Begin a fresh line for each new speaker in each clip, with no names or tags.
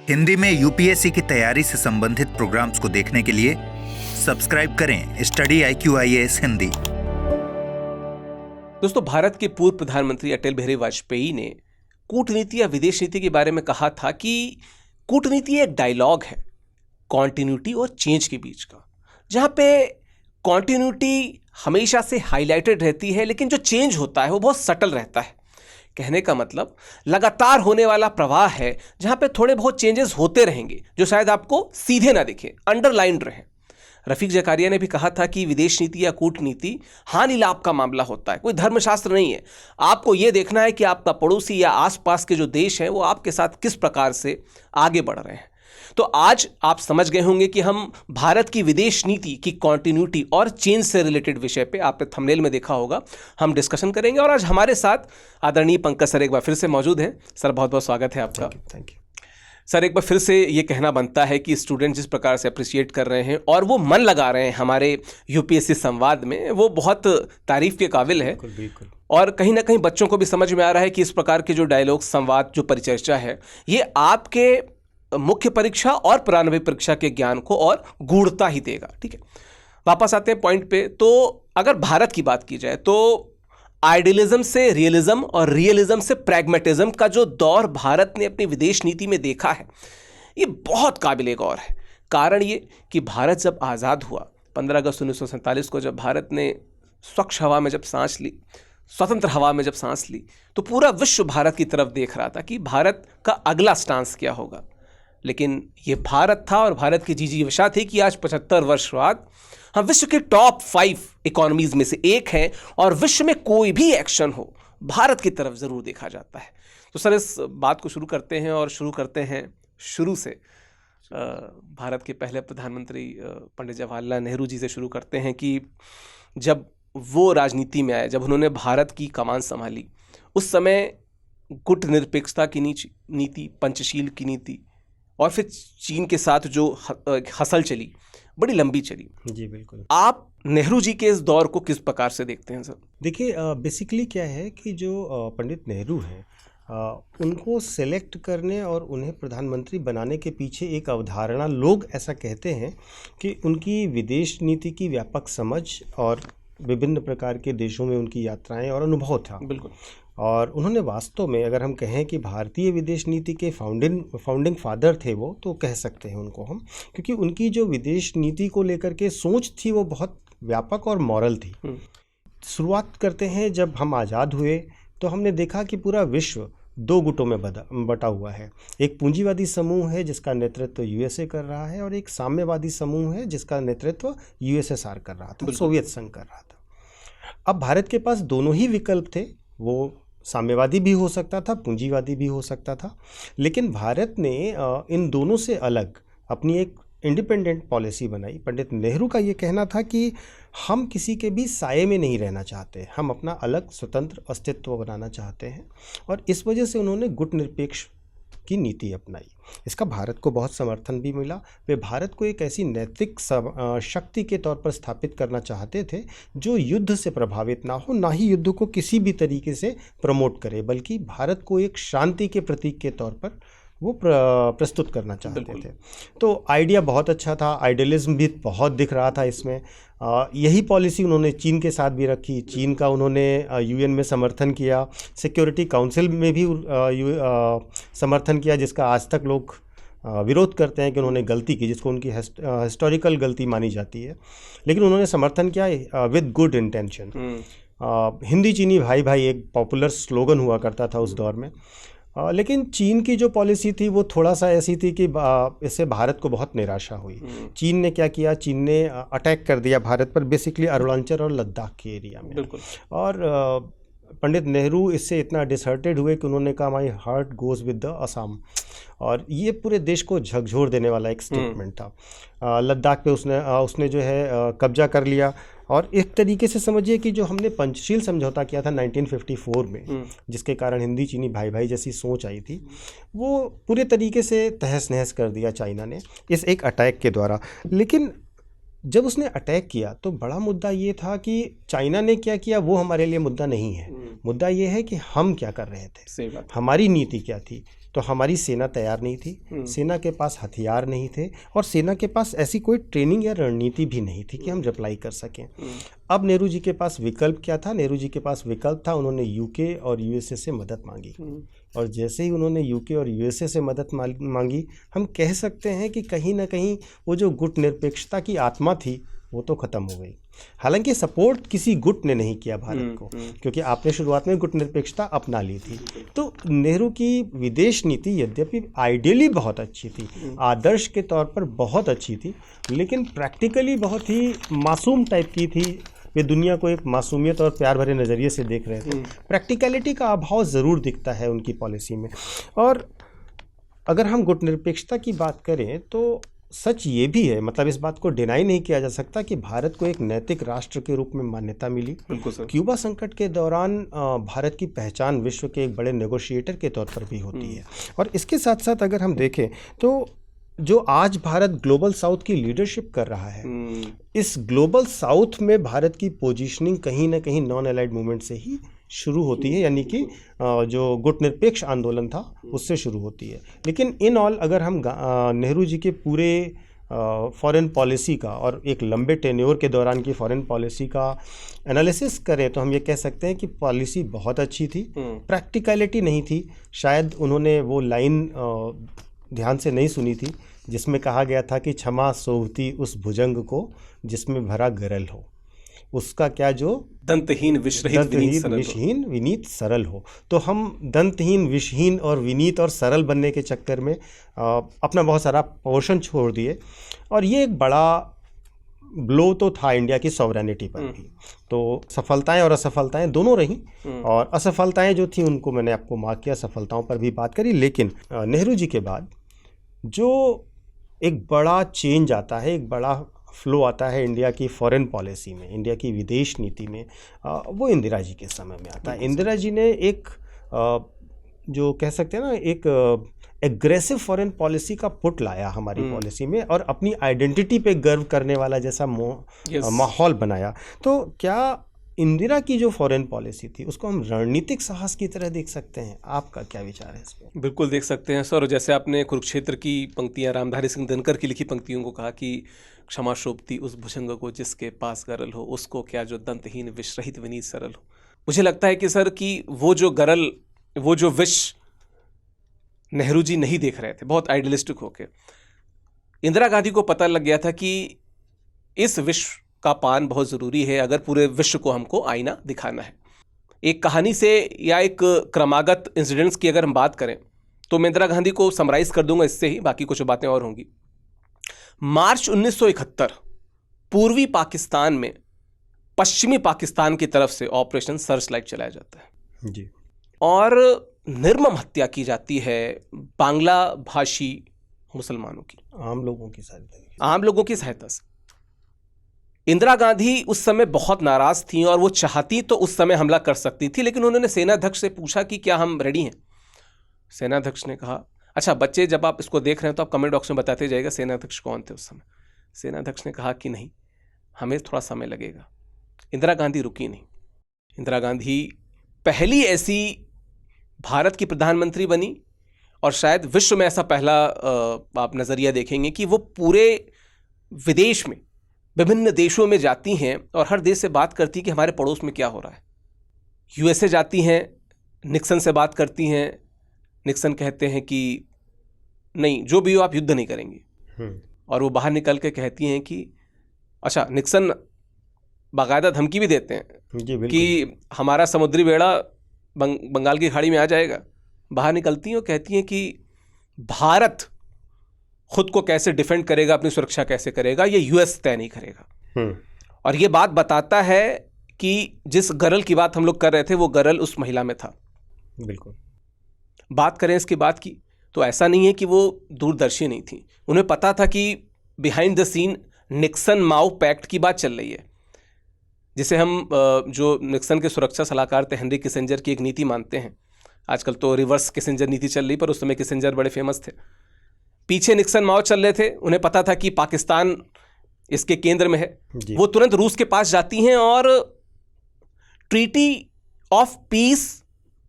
हिंदी में यूपीएससी की तैयारी से संबंधित प्रोग्राम्स को देखने के लिए सब्सक्राइब करें स्टडी IQIAS हिंदी।
दोस्तों, भारत के पूर्व प्रधानमंत्री अटल बिहारी वाजपेयी ने कूटनीति या विदेश नीति के बारे में कहा था कि कूटनीति एक डायलॉग है कॉन्टिन्यूटी और चेंज के बीच का, जहाँ पे कॉन्टिन्यूटी हमेशा से हाईलाइटेड रहती है, लेकिन जो चेंज होता है वो बहुत सटल रहता है। कहने का मतलब लगातार होने वाला प्रवाह है, जहाँ पे थोड़े बहुत चेंजेस होते रहेंगे जो शायद आपको सीधे ना दिखे, अंडरलाइंड रहे। रफीक जकारिया ने भी कहा था कि विदेश नीति या कूटनीति हानि लाभ का मामला होता है, कोई धर्मशास्त्र नहीं है। आपको यह देखना है कि आपका पड़ोसी या आसपास के जो देश हैं वो आपके साथ किस प्रकार से आगे बढ़ रहे हैं। तो आज आप समझ गए होंगे कि हम भारत की विदेश नीति की कॉन्टिन्यूटी और चेंज से रिलेटेड विषय पे, आपने थंबनेल में देखा होगा, हम डिस्कशन करेंगे। और आज हमारे साथ आदरणीय पंकज सर एक बार फिर से मौजूद हैं। सर, बहुत बहुत स्वागत है आपका।
Thank you.
सर, एक बार फिर से ये कहना बनता है कि स्टूडेंट जिस प्रकार से अप्रिशिएट कर रहे हैं और वो मन लगा रहे हैं हमारे यूपीएससी संवाद में, वो बहुत तारीफ के काबिल है।
बिल्कुल।
और कहीं ना कहीं बच्चों को भी समझ में आ रहा है कि इस प्रकार के जो डायलॉग, संवाद, जो परिचर्चा है, ये आपके मुख्य परीक्षा और प्रारंभिक परीक्षा के ज्ञान को और गूढ़ता ही देगा। ठीक है, वापस आते हैं पॉइंट पे। तो अगर भारत की बात की जाए तो आइडियलिज्म से रियलिज्म और रियलिज्म से प्रैग्मेटिज्म का जो दौर भारत ने अपनी विदेश नीति में देखा है, ये बहुत काबिले गौर है। कारण ये कि भारत जब आज़ाद हुआ 15 अगस्त 1947 को, जब भारत ने स्वच्छ हवा में जब सांस ली, स्वतंत्र हवा में जब सांस ली, तो पूरा विश्व भारत की तरफ देख रहा था कि भारत का अगला स्टांस क्या होगा। लेकिन ये भारत था और भारत की जिजीविषा थी कि आज 75 वर्ष बाद हम विश्व के टॉप 5 इकोनॉमीज में से एक हैं और विश्व में कोई भी एक्शन हो भारत की तरफ ज़रूर देखा जाता है। तो सर, इस बात को शुरू करते हैं और शुरू करते हैं शुरू से। भारत के पहले प्रधानमंत्री पंडित जवाहरलाल नेहरू जी से शुरू करते हैं कि जब वो राजनीति में आए, जब उन्होंने भारत की कमान संभाली, उस समय गुटनिरपेक्षता की नीति, पंचशील की नीति और फिर चीन के साथ जो हसल चली, बड़ी लंबी चली।
जी बिल्कुल।
आप नेहरू जी के इस दौर को किस प्रकार से देखते हैं सर?
देखिए, बेसिकली क्या है कि जो पंडित नेहरू हैं, उनको सेलेक्ट करने और उन्हें प्रधानमंत्री बनाने के पीछे एक अवधारणा, लोग ऐसा कहते हैं कि उनकी विदेश नीति की व्यापक समझ और विभिन्न प्रकार के देशों में उनकी यात्राएं और अनुभव था।
बिल्कुल।
और उन्होंने वास्तव में, अगर हम कहें कि भारतीय विदेश नीति के फाउंडिंग फादर थे वो, तो कह सकते हैं उनको हम, क्योंकि उनकी जो विदेश नीति को लेकर के सोच थी वो बहुत व्यापक और मॉरल थी। शुरुआत करते हैं, जब हम आज़ाद हुए तो हमने देखा कि पूरा विश्व 2 गुटों में बटा हुआ है। एक पूंजीवादी समूह है जिसका नेतृत्व यूएसए कर रहा है, और एक साम्यवादी समूह है जिसका नेतृत्व यूएसएसआर कर रहा था, सोवियत संघ कर रहा था। अब भारत के पास दोनों ही विकल्प थे, वो साम्यवादी भी हो सकता था, पूंजीवादी भी हो सकता था। लेकिन भारत ने इन दोनों से अलग अपनी एक इंडिपेंडेंट पॉलिसी बनाई। पंडित नेहरू का ये कहना था कि हम किसी के भी साये में नहीं रहना चाहते, हम अपना अलग स्वतंत्र अस्तित्व बनाना चाहते हैं, और इस वजह से उन्होंने गुटनिरपेक्ष की नीति अपनाई। इसका भारत को बहुत समर्थन भी मिला। वे भारत को एक ऐसी नैतिक शक्ति के तौर पर स्थापित करना चाहते थे जो युद्ध से प्रभावित ना हो, ना ही युद्ध को किसी भी तरीके से प्रमोट करे, बल्कि भारत को एक शांति के प्रतीक के तौर पर वो प्रस्तुत करना चाहते थे। तो आइडिया बहुत अच्छा था, आइडियलिज्म भी बहुत दिख रहा था इसमें। यही पॉलिसी उन्होंने चीन के साथ भी रखी। चीन का उन्होंने यूएन में समर्थन किया, सिक्योरिटी काउंसिल में भी समर्थन किया, जिसका आज तक लोग विरोध करते हैं कि उन्होंने गलती की, जिसको उनकी हिस्टोरिकल गलती मानी जाती है, लेकिन उन्होंने समर्थन किया विद गुड इंटेंशन। हिंदी चीनी भाई भाई एक पॉपुलर स्लोगन हुआ करता था उस दौर में। लेकिन चीन की जो पॉलिसी थी वो थोड़ा सा ऐसी थी कि इससे भारत को बहुत निराशा हुई। चीन ने क्या किया, चीन ने अटैक कर दिया भारत पर, बेसिकली अरुणाचल और लद्दाख के एरिया में।
बिल्कुल। और
पंडित नेहरू इससे इतना डिसहर्टेड हुए कि उन्होंने कहा, my heart goes with the Assam, और ये पूरे देश को झकझोर देने वाला एक स्टेटमेंट था। लद्दाख पे उसने जो है कब्जा कर लिया। और एक तरीके से समझिए कि जो हमने पंचशील समझौता किया था 1954 में, जिसके कारण हिंदी चीनी भाई भाई जैसी सोच आई थी, वो पूरे तरीके से तहस नहस कर दिया चाइना ने इस एक अटैक के द्वारा। लेकिन जब उसने अटैक किया तो बड़ा मुद्दा ये था कि चाइना ने क्या किया वो हमारे लिए मुद्दा नहीं है। मुद्दा ये है कि हम क्या कर रहे थे,
सही बात।
हमारी नीति क्या थी। तो हमारी सेना तैयार नहीं थी, सेना के पास हथियार नहीं थे और सेना के पास ऐसी कोई ट्रेनिंग या रणनीति भी नहीं थी कि हम रिप्लाई कर सकें। अब नेहरू जी के पास विकल्प क्या था? नेहरू जी के पास विकल्प था, उन्होंने यूके और यूएसए से मदद मांगी और जैसे ही उन्होंने यूके और यूएसए से मदद मांगी, हम कह सकते हैं कि कहीं ना कहीं वो जो गुटनिरपेक्षता की आत्मा थी वो तो ख़त्म हो गई। हालांकि सपोर्ट किसी गुट ने नहीं किया भारत को, क्योंकि आपने शुरुआत में गुटनिरपेक्षता अपना ली थी। तो नेहरू की विदेश नीति यद्यपि आइडियली बहुत अच्छी थी, आदर्श के तौर पर बहुत अच्छी थी, लेकिन प्रैक्टिकली बहुत ही मासूम टाइप की थी। वे दुनिया को एक मासूमियत और प्यार भरे नज़रिए से देख रहे थे। प्रैक्टिकलिटी का अभाव ज़रूर दिखता है उनकी पॉलिसी में। और अगर हम गुटनिरपेक्षता की बात करें तो सच ये भी है, मतलब इस बात को डिनाई नहीं किया जा सकता कि भारत को एक नैतिक राष्ट्र के रूप में मान्यता मिली।
बिल्कुल सर।
क्यूबा संकट के दौरान भारत की पहचान विश्व के एक बड़े नेगोशिएटर के तौर पर भी होती है। और इसके साथ साथ अगर हम देखें तो जो आज भारत ग्लोबल साउथ की लीडरशिप कर रहा है, इस ग्लोबल साउथ में भारत की पोजीशनिंग कहीं ना कहीं नॉन अलाइड मूवमेंट से ही शुरू होती है, यानी कि जो गुटनिरपेक्ष आंदोलन था उससे शुरू होती है। लेकिन इन ऑल अगर हम नेहरू जी के पूरे फॉरेन पॉलिसी का और एक लंबे टेन्योर के दौरान की फॉरेन पॉलिसी का एनालिसिस करें तो हम ये कह सकते हैं कि पॉलिसी बहुत अच्छी थी, प्रैक्टिकलिटी नहीं थी। शायद उन्होंने वो लाइन ध्यान से नहीं सुनी थी जिसमें कहा गया था कि क्षमा सोवती उस भुजंग को जिसमें भरा गरल हो, उसका क्या जो
दंतहीन विषहीन
विनीत सरल हो। तो हम दंतहीन विषहीन और विनीत और सरल बनने के चक्कर में अपना बहुत सारा पोर्शन छोड़ दिए और ये एक बड़ा ब्लो तो था इंडिया की सॉवरेनिटी पर भी। तो सफलताएं और असफलताएं दोनों रहीं और असफलताएं जो थी उनको मैंने आपको मार्क किया, सफलताओं पर भी बात करी। लेकिन नेहरू जी के बाद जो एक बड़ा चेंज आता है, एक बड़ा फ्लो आता है इंडिया की फॉरेन पॉलिसी में, इंडिया की विदेश नीति में, वो इंदिरा जी के समय में आता है। इंदिरा जी ने एक जो कह सकते हैं ना एक एग्रेसिव फॉरेन पॉलिसी का पुट लाया हमारी पॉलिसी में और अपनी आइडेंटिटी पे गर्व करने वाला जैसा माहौल बनाया। तो क्या इंदिरा की जो फॉरेन पॉलिसी थी उसको हम रणनीतिक साहस की तरह देख सकते हैं? आपका क्या विचार है इस पर?
बिल्कुल देख सकते हैं सर। जैसे आपने कुरुक्षेत्र की पंक्तियां, रामधारी सिंह दिनकर की लिखी पंक्तियों को कहा कि क्षमा शोभती उस भुजंग को जिसके पास गरल हो, उसको क्या जो दंतहीन विष रहित विनीत सरल हो। मुझे लगता है कि सर कि वो जो गरल, वो जो विष नेहरू जी नहीं देख रहे थे बहुत आइडियलिस्टिक होके। इंदिरा गांधी को पता लग गया था कि इस विश्व का पान बहुत ज़रूरी है अगर पूरे विश्व को हमको आईना दिखाना है। एक कहानी से या एक क्रमागत इंसिडेंट्स की अगर हम बात करें तो मैं इंदिरा गांधी को समराइज कर दूंगा इससे ही, बाकी कुछ बातें और होंगी। मार्च 1971 पूर्वी पाकिस्तान में पश्चिमी पाकिस्तान की तरफ से ऑपरेशन सर्च लाइट चलाया जाता है
जी,
और निर्मम हत्या की जाती है बांग्ला भाषी मुसलमानों की,
आम लोगों की
सहायता से। इंदिरा गांधी उस समय बहुत नाराज थी और वो चाहती तो उस समय हमला कर सकती थी, लेकिन उन्होंने सेनाध्यक्ष से पूछा कि क्या हम रेडी हैं। सेनाध्यक्ष ने कहा, अच्छा बच्चे जब आप इसको देख रहे हैं तो आप कमेंट बॉक्स में बताते जाइएगा सेनाध्यक्ष कौन थे उस समय। सेनाध्यक्ष ने कहा कि नहीं, हमें थोड़ा समय लगेगा। इंदिरा गांधी रुकी नहीं। इंदिरा गांधी पहली ऐसी भारत की प्रधानमंत्री बनी और शायद विश्व में ऐसा पहला आप नज़रिया देखेंगे कि वो पूरे विदेश में विभिन्न देशों में जाती हैं और हर देश से बात करती कि हमारे पड़ोस में क्या हो रहा है। यूएसए जाती हैं, निक्सन से बात करती हैं। निक्सन कहते हैं कि नहीं, जो भी हो आप युद्ध नहीं करेंगे। और वो बाहर निकल के कहती हैं कि अच्छा, निक्सन बाकायदा धमकी भी देते हैं कि हमारा समुद्री बेड़ा बंगाल की खाड़ी में आ जाएगा। बाहर निकलती हैं और कहती हैं कि भारत खुद को कैसे डिफेंड करेगा, अपनी सुरक्षा कैसे करेगा, ये यूएस तय नहीं करेगा। और ये बात बताता है कि जिस गरल की बात हम लोग कर रहे थे वो गरल उस महिला में था।
बिल्कुल।
बात करें इसके बाद की तो ऐसा नहीं है कि वो दूरदर्शी नहीं थी, उन्हें पता था कि behind the scene Nixon Mao pact की बात चल रही है, जिसे हम जो निक्सन के सुरक्षा सलाहकार थे हेनरी किसिंजर की एक नीति मानते हैं। आजकल तो रिवर्स किसिंजर नीति चल रही, पर उस समय किसिंजर बड़े फेमस थे। पीछे निक्सन माओ चल रहे थे, उन्हें पता था कि पाकिस्तान इसके केंद्र में है। वो तुरंत रूस के पास जाती हैं और treaty of peace,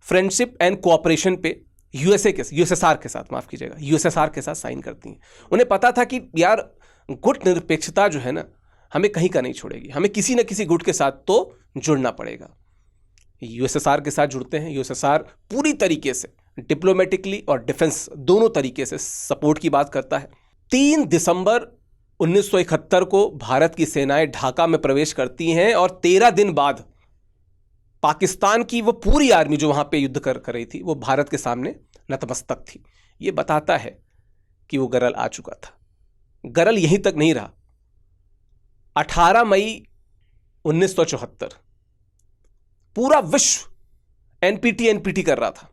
friendship and cooperation पे यूएसएसआर के साथ, माफ कीजिएगा, यूएसएसआर के साथ साइन करती हैं। उन्हें पता था कि यार गुट निरपेक्षता जो है ना, हमें कहीं का नहीं छोड़ेगी, हमें किसी न किसी गुट के साथ तो जुड़ना पड़ेगा। यूएसएसआर के साथ जुड़ते हैं। यूएसएसआर पूरी तरीके से डिप्लोमेटिकली और डिफेंस दोनों तरीके से सपोर्ट की बात करता है। 3 दिसंबर 1971 को भारत की सेनाएं ढाका में प्रवेश करती हैं और 13 दिन बाद पाकिस्तान की वो पूरी आर्मी जो वहां पे युद्ध कर रही थी, वो भारत के सामने नतमस्तक थी। ये बताता है कि वो गरल आ चुका था। गरल यहीं तक नहीं रहा। 18 मई 1974 पूरा विश्व एनपीटी कर रहा था,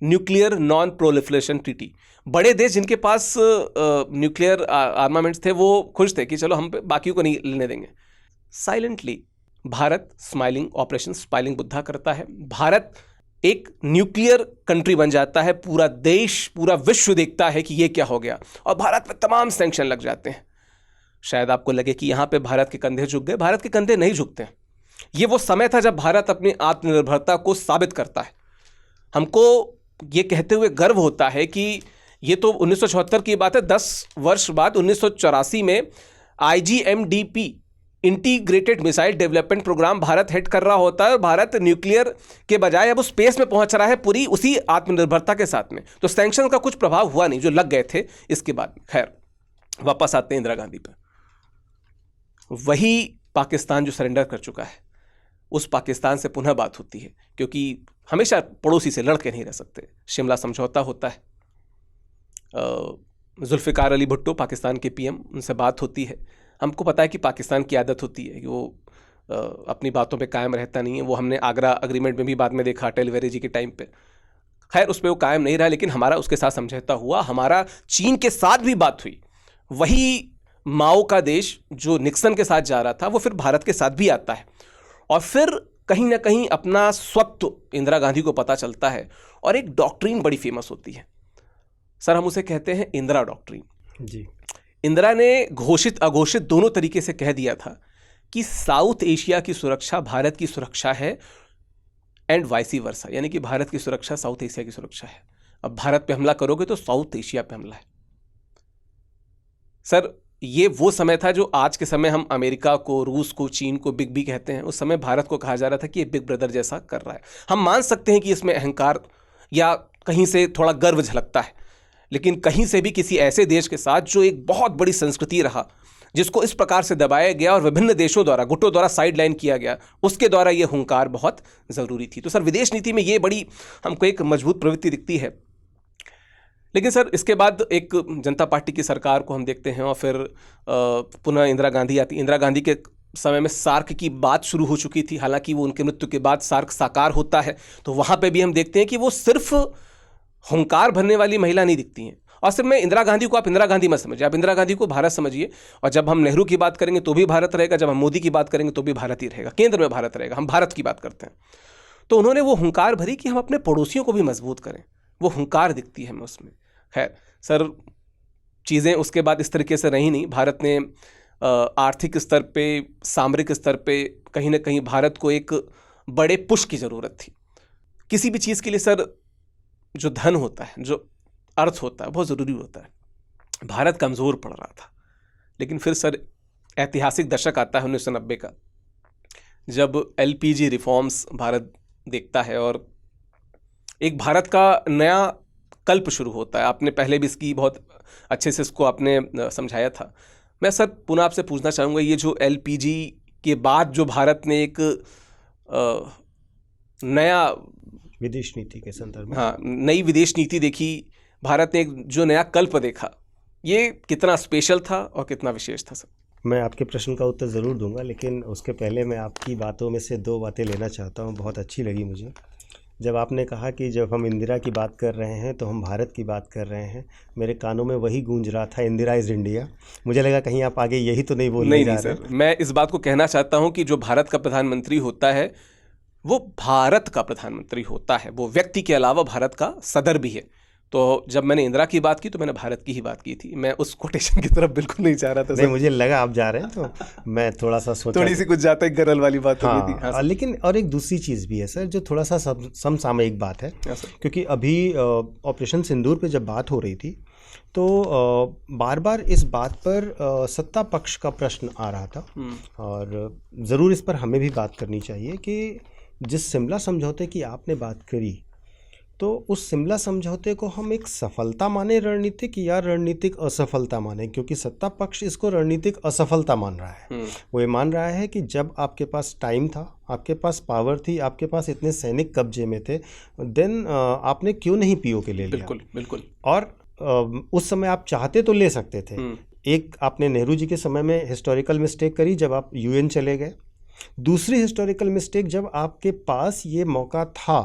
न्यूक्लियर नॉन प्रोलिफरेशन ट्रीटी। बड़े देश जिनके पास न्यूक्लियर आर्मामेंट्स थे वो खुश थे कि चलो हम बाकियों को नहीं लेने देंगे। Silently Bharat operation smiling Buddha करता है। भारत एक न्यूक्लियर कंट्री बन जाता है। पूरा देश, पूरा विश्व देखता है कि ये क्या हो गया, और भारत पे तमाम सैंक्शन लग जाते हैं। शायद आपको लगे कि यहाँ पे भारत के कंधे झुक गए। भारत के कंधे नहीं झुकते हैं। ये वो समय था जब भारत अपनी आत्मनिर्भरता को साबित करता है। हमको ये कहते हुए गर्व होता है कि ये तो 1974 की बात है। 10 वर्ष बाद 1984 में IGMDP integrated missile development programme Bharat head कर रहा होता है, और भारत न्यूक्लियर के बजाय अब वो स्पेस में पहुंच रहा है पूरी उसी आत्मनिर्भरता के साथ में। तो सैंक्शन का कुछ प्रभाव हुआ नहीं जो लग गए थे इसके बाद। खैर, वापस आते हैं इंदिरा गांधी पर। वही पाकिस्तान जो सरेंडर कर चुका है, उस पाकिस्तान से पुनः बात होती है, क्योंकि हमेशा पड़ोसी से लड़ के नहीं रह सकते। शिमला समझौता होता है। जुल्फ़िकार अली भुट्टो पाकिस्तान के PM, उनसे बात होती है। हमको पता है कि पाकिस्तान की आदत होती है कि वो अपनी बातों पे कायम रहता नहीं है। वो हमने आगरा अग्रीमेंट में भी बाद में देखा, अटल बिहारी जी के टाइम पे। खैर, उस पर वो कायम नहीं रहा, लेकिन हमारा उसके साथ समझौता हुआ। हमारा चीन के साथ भी बात हुई। वही माओ का देश जो निक्सन के साथ जा रहा था, वो फिर भारत के साथ भी आता है। और फिर कहीं ना कहीं अपना स्वत्व इंदिरा गांधी को पता चलता है, और एक डॉक्ट्रिन बड़ी फेमस होती है सर, हम उसे कहते हैं इंदिरा डॉक्ट्रिन
जी।
इंदिरा ने घोषित अघोषित दोनों तरीके से कह दिया था कि साउथ एशिया की सुरक्षा भारत की सुरक्षा है, एंड वाइसी वर्सा, यानी कि भारत की सुरक्षा साउथ एशिया की सुरक्षा है। अब भारत पे हमला करोगे तो साउथ एशिया पे हमला है। सर, ये वो समय था जो आज के समय हम अमेरिका को, रूस को, चीन को बिग बी कहते हैं। उस समय भारत को कहा जा रहा था कि ये बिग ब्रदर जैसा कर रहा है। हम मान सकते हैं कि इसमें अहंकार या कहीं से थोड़ा गर्व झलकता है, लेकिन कहीं से भी किसी ऐसे देश के साथ जो एक बहुत बड़ी संस्कृति रहा, जिसको इस प्रकार से दबाया गया और विभिन्न देशों द्वारा, गुटों द्वारा साइड लाइन किया गया, उसके द्वारा ये हुंकार बहुत ज़रूरी थी। तो सर, विदेश नीति में ये बड़ी हमको एक मजबूत प्रवृत्ति दिखती है। लेकिन सर, इसके बाद एक जनता पार्टी की सरकार को हम देखते हैं, और फिर पुनः इंदिरा गांधी आती। इंदिरा गांधी के समय में सार्क की बात शुरू हो चुकी थी। हालांकि वो उनके मृत्यु के बाद सार्क साकार होता है, तो वहाँ पे भी हम देखते हैं कि वो सिर्फ हुंकार भरने वाली महिला नहीं दिखती हैं। और सिर्फ मैं इंदिरा गांधी को, आप इंदिरा गांधी मत समझिए, आप इंदिरा गांधी को भारत समझिए। और जब हम नेहरू की बात करेंगे तो भी भारत रहेगा, जब हम मोदी की बात करेंगे तो भी भारत ही रहेगा, केंद्र में भारत रहेगा। हम भारत की बात करते हैं। तो उन्होंने वो हुंकार भरी कि हम अपने पड़ोसियों को भी मजबूत करें। वो हुंकार दिखती है हमें उसमें। खैर सर, चीज़ें उसके बाद इस तरीके से रही नहीं। भारत ने आर्थिक स्तर पे, सामरिक स्तर पे कहीं ना कहीं भारत को एक बड़े पुश की ज़रूरत थी। किसी भी चीज़ के लिए सर, जो धन होता है, जो अर्थ होता है, बहुत ज़रूरी होता है। भारत कमज़ोर पड़ रहा था। लेकिन फिर सर, ऐतिहासिक दशक आता है 1990 का, जब LPG रिफॉर्म्स भारत देखता है और एक भारत का नया कल्प शुरू होता है। आपने पहले भी इसकी बहुत अच्छे से इसको आपने समझाया था। मैं सर पुनः आपसे पूछना चाहूँगा, ये जो LPG के बाद जो भारत ने एक नया
विदेश नीति के संदर्भ में,
हाँ, नई विदेश नीति देखी, भारत ने एक जो नया कल्प देखा, ये कितना स्पेशल था और कितना विशेष था सर?
मैं आपके प्रश्न का उत्तर ज़रूर दूंगा, लेकिन उसके पहले मैं आपकी बातों में से 2 बातें लेना चाहता हूँ। बहुत अच्छी लगी मुझे जब आपने कहा कि जब हम इंदिरा की बात कर रहे हैं तो हम भारत की बात कर रहे हैं। मेरे कानों में वही गूंज रहा था, इंदिरा इज़ इंडिया। मुझे लगा कहीं आप आगे यही तो नहीं बोलने जा रहे।
सर, मैं इस बात को कहना चाहता हूँ कि जो भारत का प्रधानमंत्री होता है वो भारत का प्रधानमंत्री होता है। वो व्यक्ति के अलावा भारत का सदर भी है। तो जब मैंने इंदिरा की बात की तो मैंने भारत की ही बात की थी, मैं उस कोटेशन की तरफ बिल्कुल नहीं जा रहा था।
नहीं, मुझे लगा आप जा रहे हैं तो मैं थोड़ा सा सोचा,
थोड़ी सी कुछ जाता है गरल वाली बात हो गई थी। हाँ सर।
लेकिन और एक दूसरी चीज़ भी है सर, जो थोड़ा सा समसामयिक बात है,
हाँ सर।
क्योंकि अभी ऑपरेशन सिंदूर पे जब बात हो रही थी तो बार बार इस बात पर सत्ता पक्ष का प्रश्न आ रहा था, और ज़रूर इस पर हमें भी बात करनी चाहिए कि जिस शिमला समझौते की आपने बात करी, तो उस शिमला समझौते को हम एक सफलता माने रणनीतिक, या रणनीतिक असफलता माने? क्योंकि सत्ता पक्ष इसको रणनीतिक असफलता मान रहा है। वो ये मान रहा है कि जब आपके पास टाइम था, आपके पास पावर थी, आपके पास इतने सैनिक कब्जे में थे, देन आपने क्यों नहीं पीओके ले लिया?
बिल्कुल बिल्कुल।
और उस समय आप चाहते तो ले सकते थे। एक आपने नेहरू जी के समय में हिस्टोरिकल मिस्टेक करी जब आप यूएन चले गए। दूसरी हिस्टोरिकल मिस्टेक जब आपके पास ये मौका था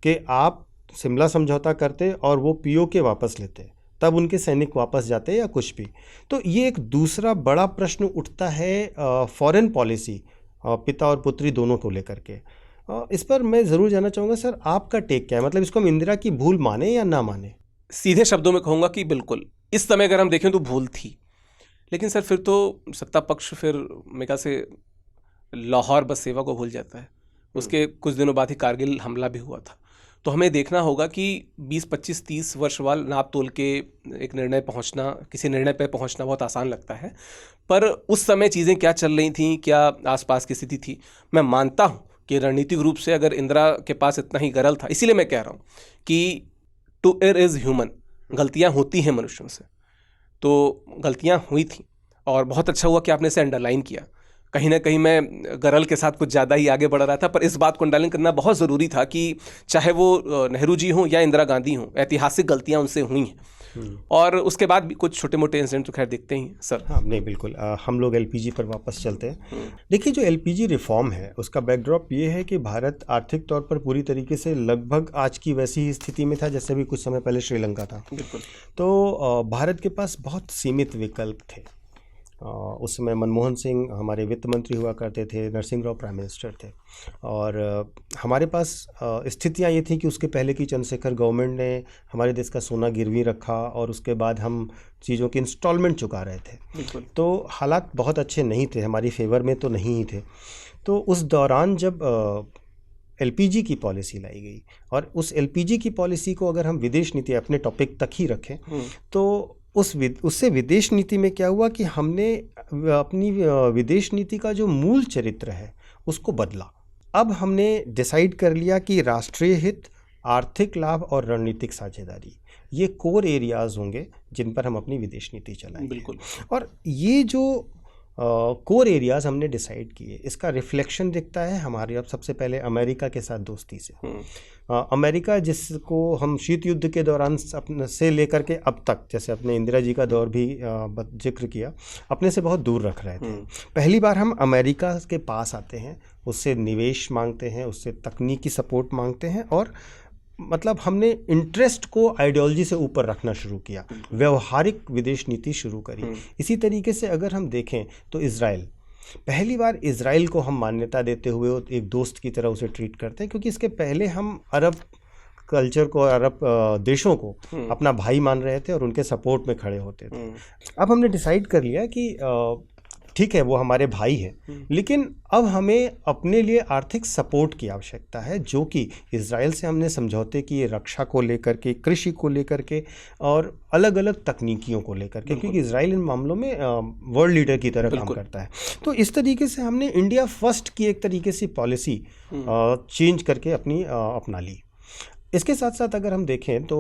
कि आप शिमला समझौता करते और वो पीओके वापस लेते, तब उनके सैनिक वापस जाते या कुछ भी। तो ये एक दूसरा बड़ा प्रश्न उठता है फॉरेन पॉलिसी, पिता और पुत्री दोनों को लेकर के। इस पर मैं ज़रूर जानना चाहूँगा सर, आपका टेक क्या है? मतलब इसको हम इंदिरा की भूल माने या ना माने?
सीधे शब्दों में कहूँगा कि बिल्कुल इस समय अगर हम देखें तो भूल थी, लेकिन सर फिर तो सत्ता पक्ष फिर मेरे ख्याल से लाहौर बस सेवा को भूल जाता है। उसके कुछ दिनों बाद ही कारगिल हमला भी हुआ था। तो हमें देखना होगा कि 20, 25, 30 वर्ष वाल नाप तोल के एक निर्णय पहुंचना, किसी निर्णय पर पहुंचना बहुत आसान लगता है, पर उस समय चीज़ें क्या चल रही थी, क्या आसपास की स्थिति थी। मैं मानता हूं कि रणनीतिक रूप से अगर इंदिरा के पास इतना ही गरल था, इसीलिए मैं कह रहा हूं कि टू एयर इज़ ह्यूमन, गलतियां होती हैं मनुष्यों से, तो गलतियां हुई थी और बहुत अच्छा हुआ कि आपने इसे अंडरलाइन किया। कहीं ना कहीं मैं गरल के साथ कुछ ज़्यादा ही आगे बढ़ रहा था, पर इस बात को अंडरलाइन करना बहुत ज़रूरी था कि चाहे वो नेहरू जी हों या इंदिरा गांधी हों, ऐतिहासिक गलतियां उनसे हुई हैं। और उसके बाद भी कुछ छोटे मोटे इंसिडेंट तो खैर देखते ही सर।
हाँ, नहीं बिल्कुल। हम लोग एलपीजी पर वापस चलते हैं। देखिए, जो एलपीजी रिफॉर्म है उसका बैकड्रॉप ये है कि भारत आर्थिक तौर पर पूरी तरीके से लगभग आज की वैसी ही स्थिति में था जैसे भी कुछ समय पहले श्रीलंका था।
बिल्कुल।
तो भारत के पास बहुत सीमित विकल्प थे। उस समय मनमोहन सिंह हमारे वित्त मंत्री हुआ करते थे, नरसिंह राव प्राइम मिनिस्टर थे, और हमारे पास स्थितियाँ ये थी कि उसके पहले की चंद्रशेखर गवर्नमेंट ने हमारे देश का सोना गिरवी रखा और उसके बाद हम चीज़ों के इंस्टॉलमेंट चुका रहे थे।
बिल्कुल।
तो हालात बहुत अच्छे नहीं थे, हमारी फेवर में तो नहीं ही थे। तो उस दौरान जब एलपीजी की पॉलिसी लाई गई, और उस एलपीजी की पॉलिसी को अगर हम विदेश नीति अपने टॉपिक तक ही रखें, तो उससे विदेश नीति में क्या हुआ कि हमने अपनी विदेश नीति का जो मूल चरित्र है उसको बदला। अब हमने डिसाइड कर लिया कि राष्ट्रीय हित, आर्थिक लाभ और रणनीतिक साझेदारी, ये कोर एरियाज़ होंगे जिन पर हम अपनी विदेश नीति चलाएंगे।
बिल्कुल।
और ये जो कोर एरियाज़ हमने डिसाइड किए, इसका रिफ्लेक्शन दिखता है हमारे अब सबसे पहले अमेरिका के साथ दोस्ती से। अमेरिका जिसको हम शीत युद्ध के दौरान अपने से लेकर के अब तक, जैसे अपने इंदिरा जी का दौर भी जिक्र किया, अपने से बहुत दूर रख रहे थे। पहली बार हम अमेरिका के पास आते हैं, उससे निवेश मांगते हैं, उससे तकनीकी सपोर्ट मांगते हैं, और मतलब हमने इंटरेस्ट को आइडियोलॉजी से ऊपर रखना शुरू किया, व्यवहारिक विदेश नीति शुरू करी। इसी तरीके से अगर हम देखें तो इजराइल, पहली बार इजराइल को हम मान्यता देते हुए एक दोस्त की तरह उसे ट्रीट करते हैं, क्योंकि इसके पहले हम अरब कल्चर को, अरब देशों को अपना भाई मान रहे थे और उनके सपोर्ट में खड़े होते थे। अब हमने डिसाइड कर लिया कि ठीक है, वो हमारे भाई हैं, लेकिन अब हमें अपने लिए आर्थिक सपोर्ट की आवश्यकता है, जो कि इजराइल से हमने समझौते किए रक्षा को लेकर के, कृषि को लेकर के, और अलग अलग तकनीकियों को लेकर के, क्योंकि इजराइल इन मामलों में वर्ल्ड लीडर की तरह काम करता है। तो इस तरीके से हमने इंडिया फर्स्ट की एक तरीके से पॉलिसी चेंज करके अपना ली। इसके साथ साथ अगर हम देखें तो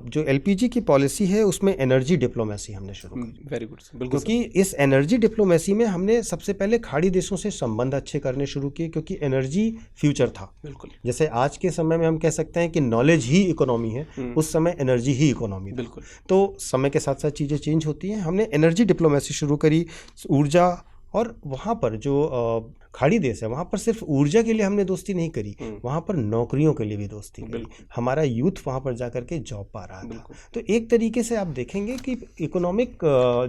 जो एलपीजी की पॉलिसी है उसमें एनर्जी डिप्लोमेसी हमने शुरू की।
वेरी गुड, बिल्कुल।
क्योंकि इस एनर्जी डिप्लोमेसी में हमने सबसे पहले खाड़ी देशों से संबंध अच्छे करने शुरू किए, क्योंकि एनर्जी फ्यूचर था।
बिल्कुल।
जैसे आज के समय में हम कह सकते हैं कि नॉलेज ही इकोनॉमी है, उस समय एनर्जी ही इकोनॉमी।
बिल्कुल।
तो समय के साथ साथ चीज़ें चेंज होती हैं। हमने एनर्जी डिप्लोमेसी शुरू करी, ऊर्जा, और वहाँ पर जो खाड़ी देश है, वहाँ पर सिर्फ ऊर्जा के लिए हमने दोस्ती नहीं करी, वहाँ पर नौकरियों के लिए भी दोस्ती करी। हमारा यूथ वहाँ पर जा करके जॉब पा रहा था। तो एक तरीके से आप देखेंगे कि इकोनॉमिक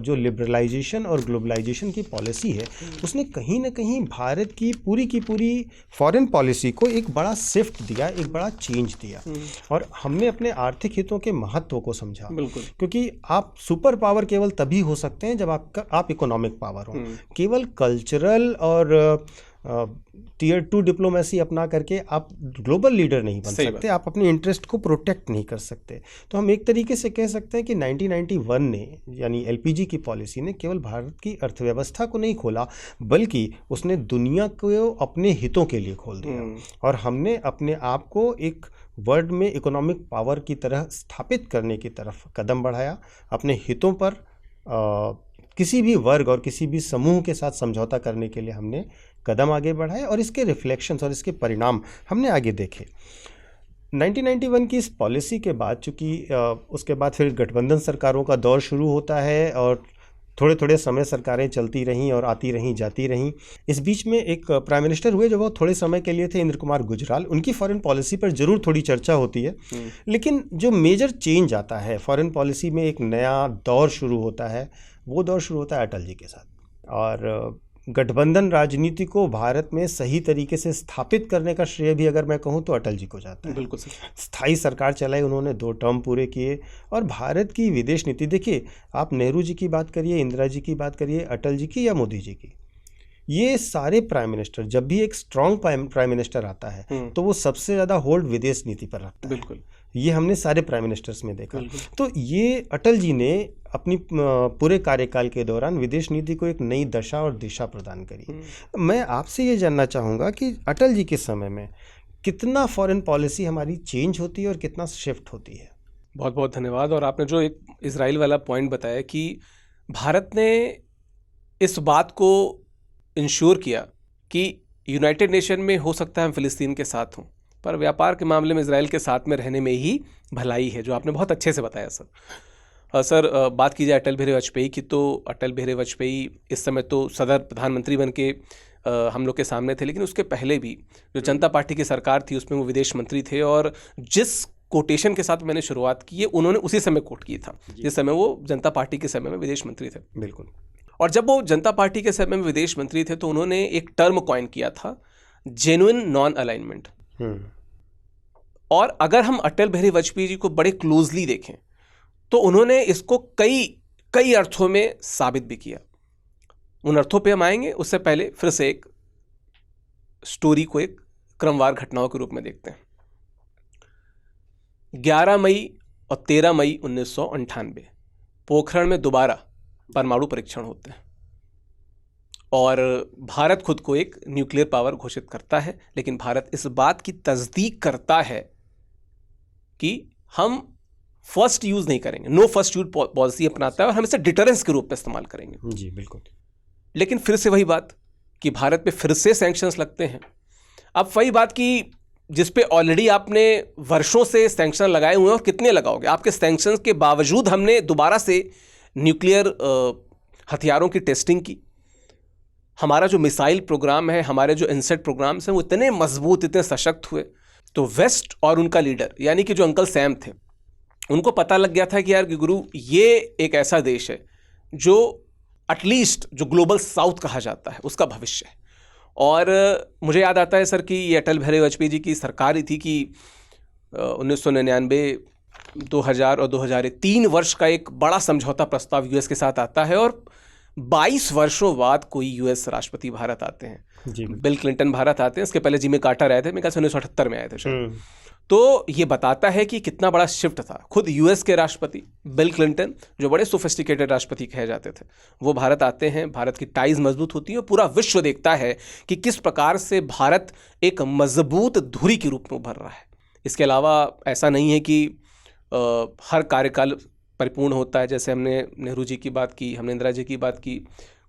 जो लिबरलाइजेशन और ग्लोबलाइजेशन की पॉलिसी है, उसने कहीं ना कहीं भारत की पूरी फॉरेन पॉलिसी को एक बड़ा शिफ्ट दिया, एक बड़ा चेंज दिया, और हमने अपने आर्थिक हितों के महत्व को समझा। क्योंकि आप सुपर पावर केवल तभी हो सकते हैं जब आप इकोनॉमिक पावर हो। केवल कल्चरल और टीयर 2 डिप्लोमेसी अपना करके आप ग्लोबल लीडर नहीं बन सकते, आप अपने इंटरेस्ट को प्रोटेक्ट नहीं कर सकते। तो हम एक तरीके से कह सकते हैं कि 1991 ने, यानी एलपीजी की पॉलिसी ने, केवल भारत की अर्थव्यवस्था को नहीं खोला, बल्कि उसने दुनिया को अपने हितों के लिए खोल दिया, और हमने अपने आप को एक वर्ल्ड में इकोनॉमिक पावर की तरह स्थापित करने की तरफ कदम बढ़ाया। अपने हितों पर किसी भी वर्ग और किसी भी समूह के साथ समझौता करने के लिए हमने कदम आगे बढ़ाए, और इसके रिफ्लेक्शंस और इसके परिणाम हमने आगे देखे। 1991 की इस पॉलिसी के बाद, चूँकि उसके बाद फिर गठबंधन सरकारों का दौर शुरू होता है, और थोड़े थोड़े समय सरकारें चलती रहीं और आती रहीं जाती रहीं। इस बीच में एक प्राइम मिनिस्टर हुए जो बहुत थोड़े समय के लिए थे, इंद्र कुमार गुजराल। उनकी फॉरेन पॉलिसी पर ज़रूर थोड़ी चर्चा होती है, लेकिन जो मेजर चेंज आता है फॉरेन पॉलिसी में, एक नया दौर शुरू होता है, वो दौर शुरू होता है अटल जी के साथ। और गठबंधन राजनीति को भारत में सही तरीके से स्थापित करने का श्रेय भी अगर मैं कहूँ तो अटल जी को जाता है।
बिल्कुल सही।
स्थायी सरकार चलाई उन्होंने, 2 टर्म पूरे किए, और भारत की विदेश नीति देखिए, आप नेहरू जी की बात करिए, इंदिरा जी की बात करिए, अटल जी की या मोदी जी की, ये सारे प्राइम मिनिस्टर, जब भी एक स्ट्रॉन्ग प्राइम मिनिस्टर आता है तो वो सबसे ज़्यादा होल्ड विदेश नीति पर रखता है। बिल्कुल, ये हमने सारे प्राइम मिनिस्टर्स में देखा। तो ये अटल जी ने अपनी पूरे कार्यकाल के दौरान विदेश नीति को एक नई दशा और दिशा प्रदान करी। मैं आपसे ये जानना चाहूँगा कि अटल जी के समय में कितना फॉरेन पॉलिसी हमारी चेंज होती है और कितना शिफ्ट होती है?
बहुत बहुत धन्यवाद। और आपने जो एक इजराइल वाला पॉइंट बताया कि भारत ने इस बात को इंश्योर किया कि यूनाइटेड नेशन में हो सकता है हम फ़िलिस्तीन के साथ हों, पर व्यापार के मामले में इजराइल के साथ में रहने में ही भलाई है, जो आपने बहुत अच्छे से बताया सर। सर, बात की जाए अटल बिहारी वाजपेयी की, तो अटल बिहारी वाजपेयी इस समय तो सदर प्रधानमंत्री बन के हम लोग के सामने थे, लेकिन उसके पहले भी जो जनता पार्टी की सरकार थी उसमें वो विदेश मंत्री थे, और जिस कोटेशन के साथ मैंने शुरुआत की है उन्होंने उसी समय कोट की था जिस समय वो जनता पार्टी के समय में विदेश मंत्री थे।
बिल्कुल।
और जब वो जनता पार्टी के समय में विदेश मंत्री थे तो उन्होंने एक टर्म कॉइन किया था, जेन्युइन नॉन अलाइनमेंट। और अगर हम अटल बिहारी वाजपेयी जी को बड़े क्लोजली देखें तो उन्होंने इसको कई अर्थों में साबित भी किया। उन अर्थों पे हम आएंगे, उससे पहले फिर से एक स्टोरी को एक क्रमवार घटनाओं के रूप में देखते हैं। 11 मई और 13 मई 1998 पोखरण में दोबारा परमाणु परीक्षण होते हैं, और भारत खुद को एक न्यूक्लियर पावर घोषित करता है, लेकिन भारत इस बात की तस्दीक करता है कि हम फर्स्ट यूज नहीं करेंगे, नो फर्स्ट यूज पॉलिसी अपनाता है, और हम इसे डिटरेंस के रूप में इस्तेमाल करेंगे।
जी बिल्कुल।
लेकिन फिर से वही बात कि भारत पे फिर से सैंक्शंस लगते हैं। अब वही बात कि जिस पे ऑलरेडी आपने वर्षों से सैंक्शन लगाए हुए हैं, और कितने लगाओगे? आपके सैंक्शंस के बावजूद हमने दोबारा से न्यूक्लियर हथियारों की टेस्टिंग की। हमारा जो मिसाइल प्रोग्राम है, हमारे जो इनसेट प्रोग्राम्स हैं, वो इतने मजबूत, इतने सशक्त हुए। तो वेस्ट और उनका लीडर यानी कि जो अंकल सैम थे, उनको पता लग गया था कि यार गुरु, ये एक ऐसा देश है जो एटलीस्ट जो ग्लोबल साउथ कहा जाता है उसका भविष्य है। और मुझे याद आता है सर कि ये अटल बिहारी वाजपेयी जी की सरकार ही थी कि 1999, 2000 और 2001 3 वर्ष का एक बड़ा समझौता प्रस्ताव यूएस के साथ आता है, और 22 वर्षों बाद कोई यूएस राष्ट्रपति भारत आते हैं। बिल क्लिंटन भारत आते हैं, इसके पहले जिमी कार्टर आए थे, मेरे ख्याल से 1978 में आए थे शायद। तो ये बताता है कि कितना बड़ा शिफ्ट था। खुद यूएस के राष्ट्रपति बिल क्लिंटन, जो बड़े सोफिस्टिकेटेड राष्ट्रपति कहे जाते थे, वो भारत आते हैं। भारत की टाइज मजबूत होती है, पूरा विश्व देखता है कि किस प्रकार से भारत एक मजबूत धुरी के रूप में उभर रहा है। इसके अलावा ऐसा नहीं है कि हर कार्यकाल परिपूर्ण होता है। जैसे हमने नेहरू जी की बात की, हमने इंदिरा जी की बात की,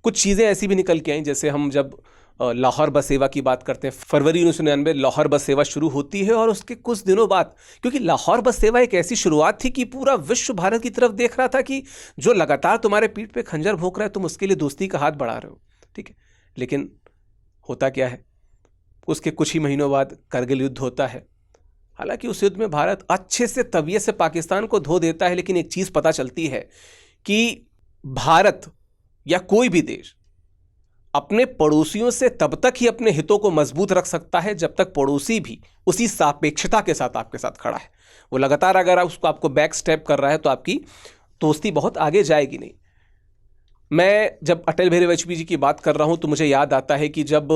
कुछ चीज़ें ऐसी भी निकल के आई। जैसे हम जब लाहौर बस सेवा की बात करते हैं, फरवरी 1999 लाहौर बस सेवा शुरू होती है, और उसके कुछ दिनों बाद, क्योंकि लाहौर बस सेवा एक ऐसी शुरुआत थी कि पूरा विश्व भारत की तरफ देख रहा था कि जो लगातार तुम्हारे पीठ पे खंजर भोंक रहा है, तुम उसके लिए दोस्ती का हाथ बढ़ा रहे हो, ठीक है। लेकिन होता क्या है, उसके कुछ ही महीनों बाद करगिल युद्ध होता है। हालांकि उस युद्ध में भारत अच्छे से तबीयत से पाकिस्तान को धो देता है, लेकिन एक चीज़ पता चलती है कि भारत या कोई भी देश अपने पड़ोसियों से तब तक ही अपने हितों को मजबूत रख सकता है जब तक पड़ोसी भी उसी सापेक्षता के साथ आपके साथ खड़ा है। वो लगातार अगर उसको आपको बैक स्टेप कर रहा है तो आपकी दोस्ती बहुत आगे जाएगी नहीं। मैं जब अटल बिहारी वाजपेयी जी की बात कर रहा हूं तो मुझे याद आता है कि जब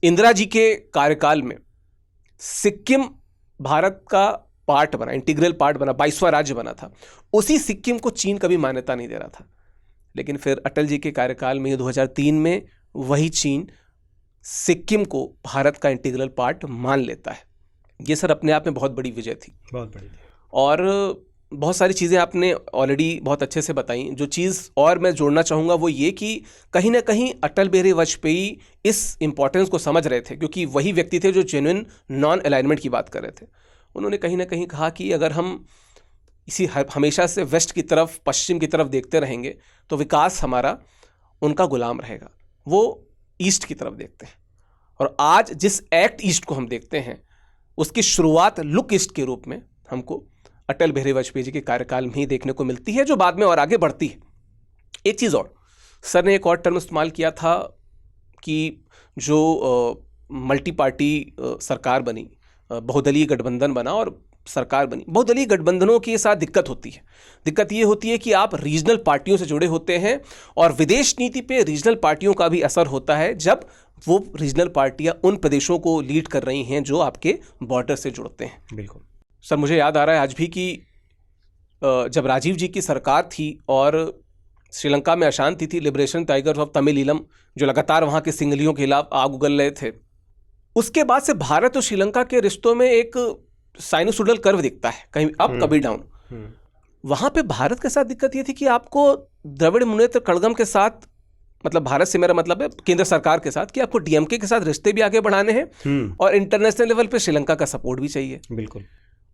इंदिरा जी के कार्यकाल में सिक्किम भारत का पार्ट बना, इंटीग्रल पार्ट बना, 22वां राज्य बना था, उसी सिक्किम को चीन कभी मान्यता नहीं दे रहा था। लेकिन फिर अटल जी के कार्यकाल में 2003 में वही चीन सिक्किम को भारत का इंटीग्रल पार्ट मान लेता है। ये सर अपने आप में बहुत बड़ी विजय थी,
बहुत बड़ी।
और बहुत सारी चीज़ें आपने ऑलरेडी बहुत अच्छे से बताई। जो चीज़ और मैं जोड़ना चाहूँगा वो ये कि कहीं ना कहीं अटल बिहारी वाजपेयी इस इम्पोर्टेंस को समझ रहे थे, क्योंकि वही व्यक्ति थे जो जेन्युइन नॉन अलाइनमेंट की बात कर रहे थे। उन्होंने कहीं ना कहीं कहा कि अगर हम इसी हमेशा से वेस्ट की तरफ, पश्चिम की तरफ देखते रहेंगे तो विकास हमारा उनका गुलाम रहेगा। वो ईस्ट की तरफ देखते हैं, और आज जिस एक्ट ईस्ट को हम देखते हैं उसकी शुरुआत लुक ईस्ट के रूप में हमको अटल बिहारी वाजपेयी जी के कार्यकाल में ही देखने को मिलती है, जो बाद में और आगे बढ़ती है। एक चीज़ और, सर ने एक और टर्म इस्तेमाल किया था कि जो मल्टी पार्टी सरकार बनी, बहुदलीय गठबंधन बना और सरकार बनी। बहुदलीय गठबंधनों के साथ दिक्कत होती है। दिक्कत ये होती है कि आप रीजनल पार्टियों से जुड़े होते हैं, और विदेश नीति पे रीजनल पार्टियों का भी असर होता है जब वो रीजनल पार्टियां उन प्रदेशों को लीड कर रही हैं जो आपके बॉर्डर से जुड़ते हैं।
बिल्कुल
सर, मुझे याद आ रहा है आज भी कि जब राजीव जी की सरकार थी और श्रीलंका में अशांति थी, liberation tigers of Tamil Eelam जो लगातार वहाँ के सिंगलियों के खिलाफ आग उगल रहे थे, उसके बाद से भारत और श्रीलंका के रिश्तों में एक साइनोसोडल कर्व दिखता है, कहीं अप कभी डाउन। वहाँ पे भारत के साथ दिक्कत ये थी कि आपको द्रविड़ मुनेत्र कड़गम के साथ, मतलब भारत से मेरा मतलब है केंद्र सरकार के साथ, कि आपको डीएमके के साथ रिश्ते भी आगे बढ़ाने हैं और इंटरनेशनल लेवल पे श्रीलंका का सपोर्ट भी चाहिए।
बिल्कुल।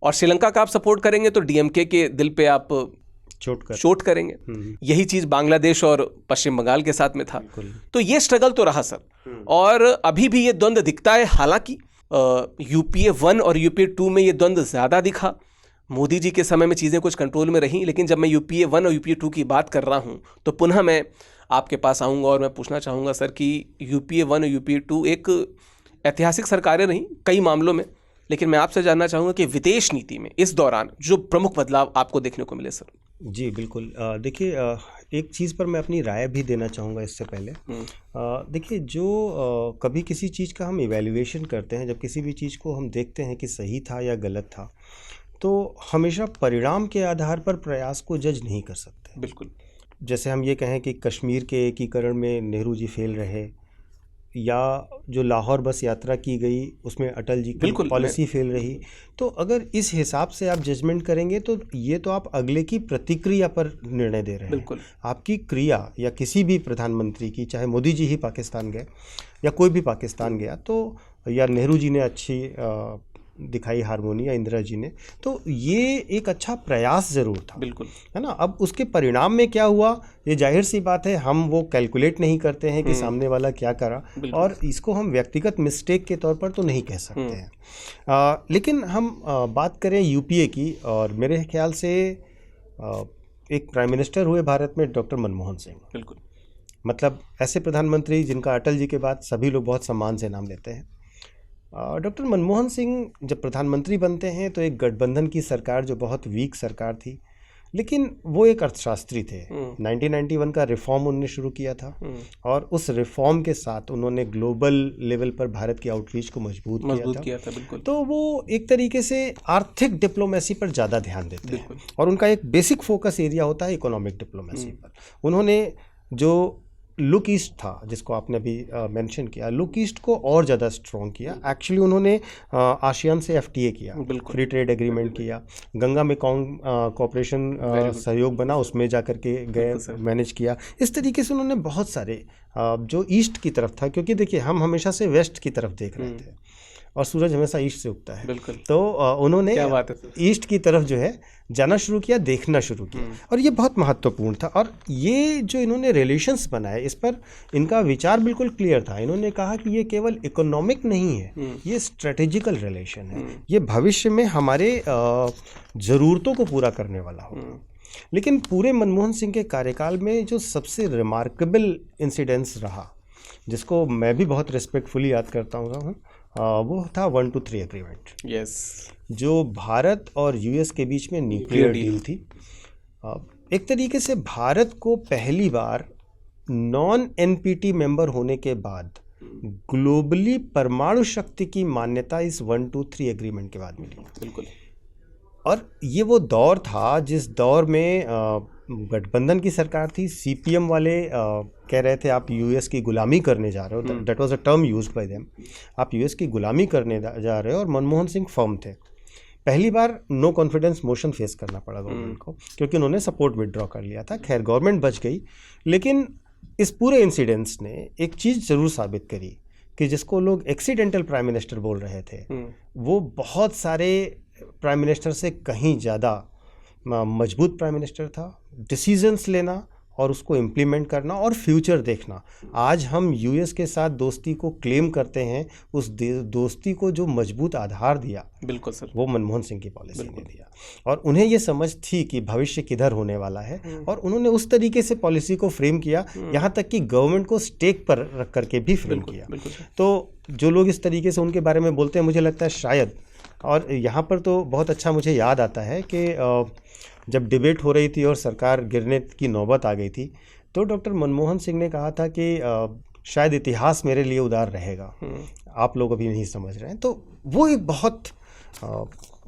और श्रीलंका का आप सपोर्ट करेंगे तो डीएमके के दिल पे आप चोट करेंगे। यही चीज़ बांग्लादेश और पश्चिम बंगाल के साथ में था। तो ये स्ट्रगल तो रहा सर, और अभी भी ये द्वंद्व दिखता है। हालांकि यूपीए 1 और यूपीए 2 में ये द्वंद्व ज़्यादा दिखा। मोदी जी के समय में चीज़ें कुछ कंट्रोल में रहीं, लेकिन जब मैं यूपीए 1 और यूपीए 2 की बात कर रहा हूँ तो पुनः मैं आपके पास आऊँगा और मैं पूछना चाहूँगा सर कि यूपीए 1 और यूपीए 2 एक ऐतिहासिक सरकारें रहीं कई मामलों में, लेकिन मैं आपसे जानना चाहूँगा कि विदेश नीति में इस दौरान जो प्रमुख बदलाव आपको देखने को मिले सर।
जी बिल्कुल। देखिए, एक चीज़ पर मैं अपनी राय भी देना चाहूँगा इससे पहले। देखिए, जो कभी किसी चीज़ का हम इवैल्यूएशन करते हैं, जब किसी भी चीज़ को हम देखते हैं कि सही था या गलत था, तो हमेशा परिणाम के आधार पर प्रयास को जज नहीं कर सकते।
बिल्कुल।
जैसे हम ये कहें कि कश्मीर के एकीकरण में नेहरू जी फेल रहे, या जो लाहौर बस यात्रा की गई उसमें अटल जी की पॉलिसी फेल रही, तो अगर इस हिसाब से आप जजमेंट करेंगे तो ये तो आप अगले की प्रतिक्रिया पर निर्णय दे रहे हैं।
बिल्कुल।
आपकी क्रिया या किसी भी प्रधानमंत्री की, चाहे मोदी जी ही पाकिस्तान गए या कोई भी पाकिस्तान गया, तो या नेहरू जी ने अच्छी दिखाई हारमोनी या इंदिरा जी ने, तो ये एक अच्छा प्रयास ज़रूर था।
बिल्कुल,
है ना। अब उसके परिणाम में क्या हुआ, ये जाहिर सी बात है, हम वो कैलकुलेट नहीं करते हैं कि सामने वाला क्या करा, और इसको हम व्यक्तिगत मिस्टेक के तौर पर तो नहीं कह सकते हैं। लेकिन हम बात करें यूपीए की, और मेरे ख्याल से एक प्राइम मिनिस्टर हुए भारत में डॉक्टर मनमोहन सिंह।
बिल्कुल।
मतलब ऐसे प्रधानमंत्री जिनका अटल जी के बाद सभी लोग बहुत सम्मान से नाम लेते हैं। डॉक्टर मनमोहन सिंह जब प्रधानमंत्री बनते हैं तो एक गठबंधन की सरकार, जो बहुत वीक सरकार थी, लेकिन वो एक अर्थशास्त्री थे। 1991 का रिफॉर्म उन्होंने शुरू किया था, और उस रिफॉर्म के साथ उन्होंने ग्लोबल लेवल पर भारत की आउटरीच को मजबूत किया था।
बिल्कुल।
तो वो एक तरीके से आर्थिक डिप्लोमेसी पर ज़्यादा ध्यान देते हैं, और उनका एक बेसिक फोकस एरिया होता है इकोनॉमिक डिप्लोमेसी पर। उन्होंने जो लुक ईस्ट था, जिसको आपने अभी मेंशन किया, लुक ईस्ट को और ज़्यादा स्ट्रॉन्ग किया। एक्चुअली उन्होंने आसियान से FTA किया, फ्री ट्रेड एग्रीमेंट किया, गंगा मेकोंग कोऑपरेशन सहयोग बना, उसमें जा कर के गए, मैनेज किया। इस तरीके से उन्होंने बहुत सारे जो ईस्ट की तरफ था, क्योंकि देखिए हम हमेशा से वेस्ट की तरफ देख रहे थे, और सूरज हमेशा ईस्ट से उगता है।
बिल्कुल।
तो उन्होंने
क्या बात है सर।
ईस्ट की तरफ जो है जाना शुरू किया, देखना शुरू किया, और ये बहुत महत्वपूर्ण था। और ये जो इन्होंने रिलेशंस बनाए, इस पर इनका विचार बिल्कुल क्लियर था। इन्होंने कहा कि ये केवल इकोनॉमिक नहीं है, ये स्ट्रेटेजिकल रिलेशन है, ये भविष्य में हमारे ज़रूरतों को पूरा करने वाला होगा। लेकिन पूरे मनमोहन सिंह के कार्यकाल में जो सबसे रिमार्केबल इंसिडेंस रहा, जिसको मैं भी बहुत रिस्पेक्टफुली याद करता हूँ, वो था 123 एग्रीमेंट।
यस।
जो भारत और यूएस के बीच में न्यूक्लियर डील थी। एक तरीके से भारत को पहली बार नॉन एनपीटी मेंबर होने के बाद ग्लोबली परमाणु शक्ति की मान्यता इस 123 एग्रीमेंट के बाद मिली।
बिल्कुल।
और ये वो दौर था जिस दौर में गठबंधन की सरकार थी, सीपीएम वाले कह रहे थे आप यूएस की गुलामी करने जा रहे हो, that was a term used by them, आप यूएस की गुलामी करने जा रहे हो। और मनमोहन सिंह फर्म थे। पहली बार नो कॉन्फिडेंस मोशन फेस करना पड़ा गवर्नमेंट को, क्योंकि उन्होंने सपोर्ट विड्रॉ कर लिया था। खैर गवर्नमेंट बच गई, लेकिन इस पूरे इंसिडेंट्स ने एक चीज़ ज़रूर साबित करी कि जिसको लोग एक्सीडेंटल प्राइम मिनिस्टर बोल रहे थे, वो बहुत सारे प्राइम मिनिस्टर से कहीं ज़्यादा मजबूत प्राइम मिनिस्टर था। डिसीजंस लेना और उसको इम्प्लीमेंट करना और फ्यूचर देखना। आज हम यूएस के साथ दोस्ती को क्लेम करते हैं, उस दोस्ती को जो मजबूत आधार दिया,
बिल्कुल सर,
वो मनमोहन सिंह की पॉलिसी ने दिया। और उन्हें ये समझ थी कि भविष्य किधर होने वाला है, और उन्होंने उस तरीके से पॉलिसी को फ्रेम किया, यहाँ तक कि गवर्नमेंट को स्टेक पर रख करके भी फ्रेम किया। तो जो लोग इस तरीके से उनके बारे में बोलते हैं, मुझे लगता है शायद, और यहाँ पर तो बहुत अच्छा मुझे याद आता है कि जब डिबेट हो रही थी और सरकार गिरने की नौबत आ गई थी, तो डॉक्टर मनमोहन सिंह ने कहा था कि शायद इतिहास मेरे लिए उदार रहेगा, आप लोग अभी नहीं समझ रहे हैं। तो वो एक बहुत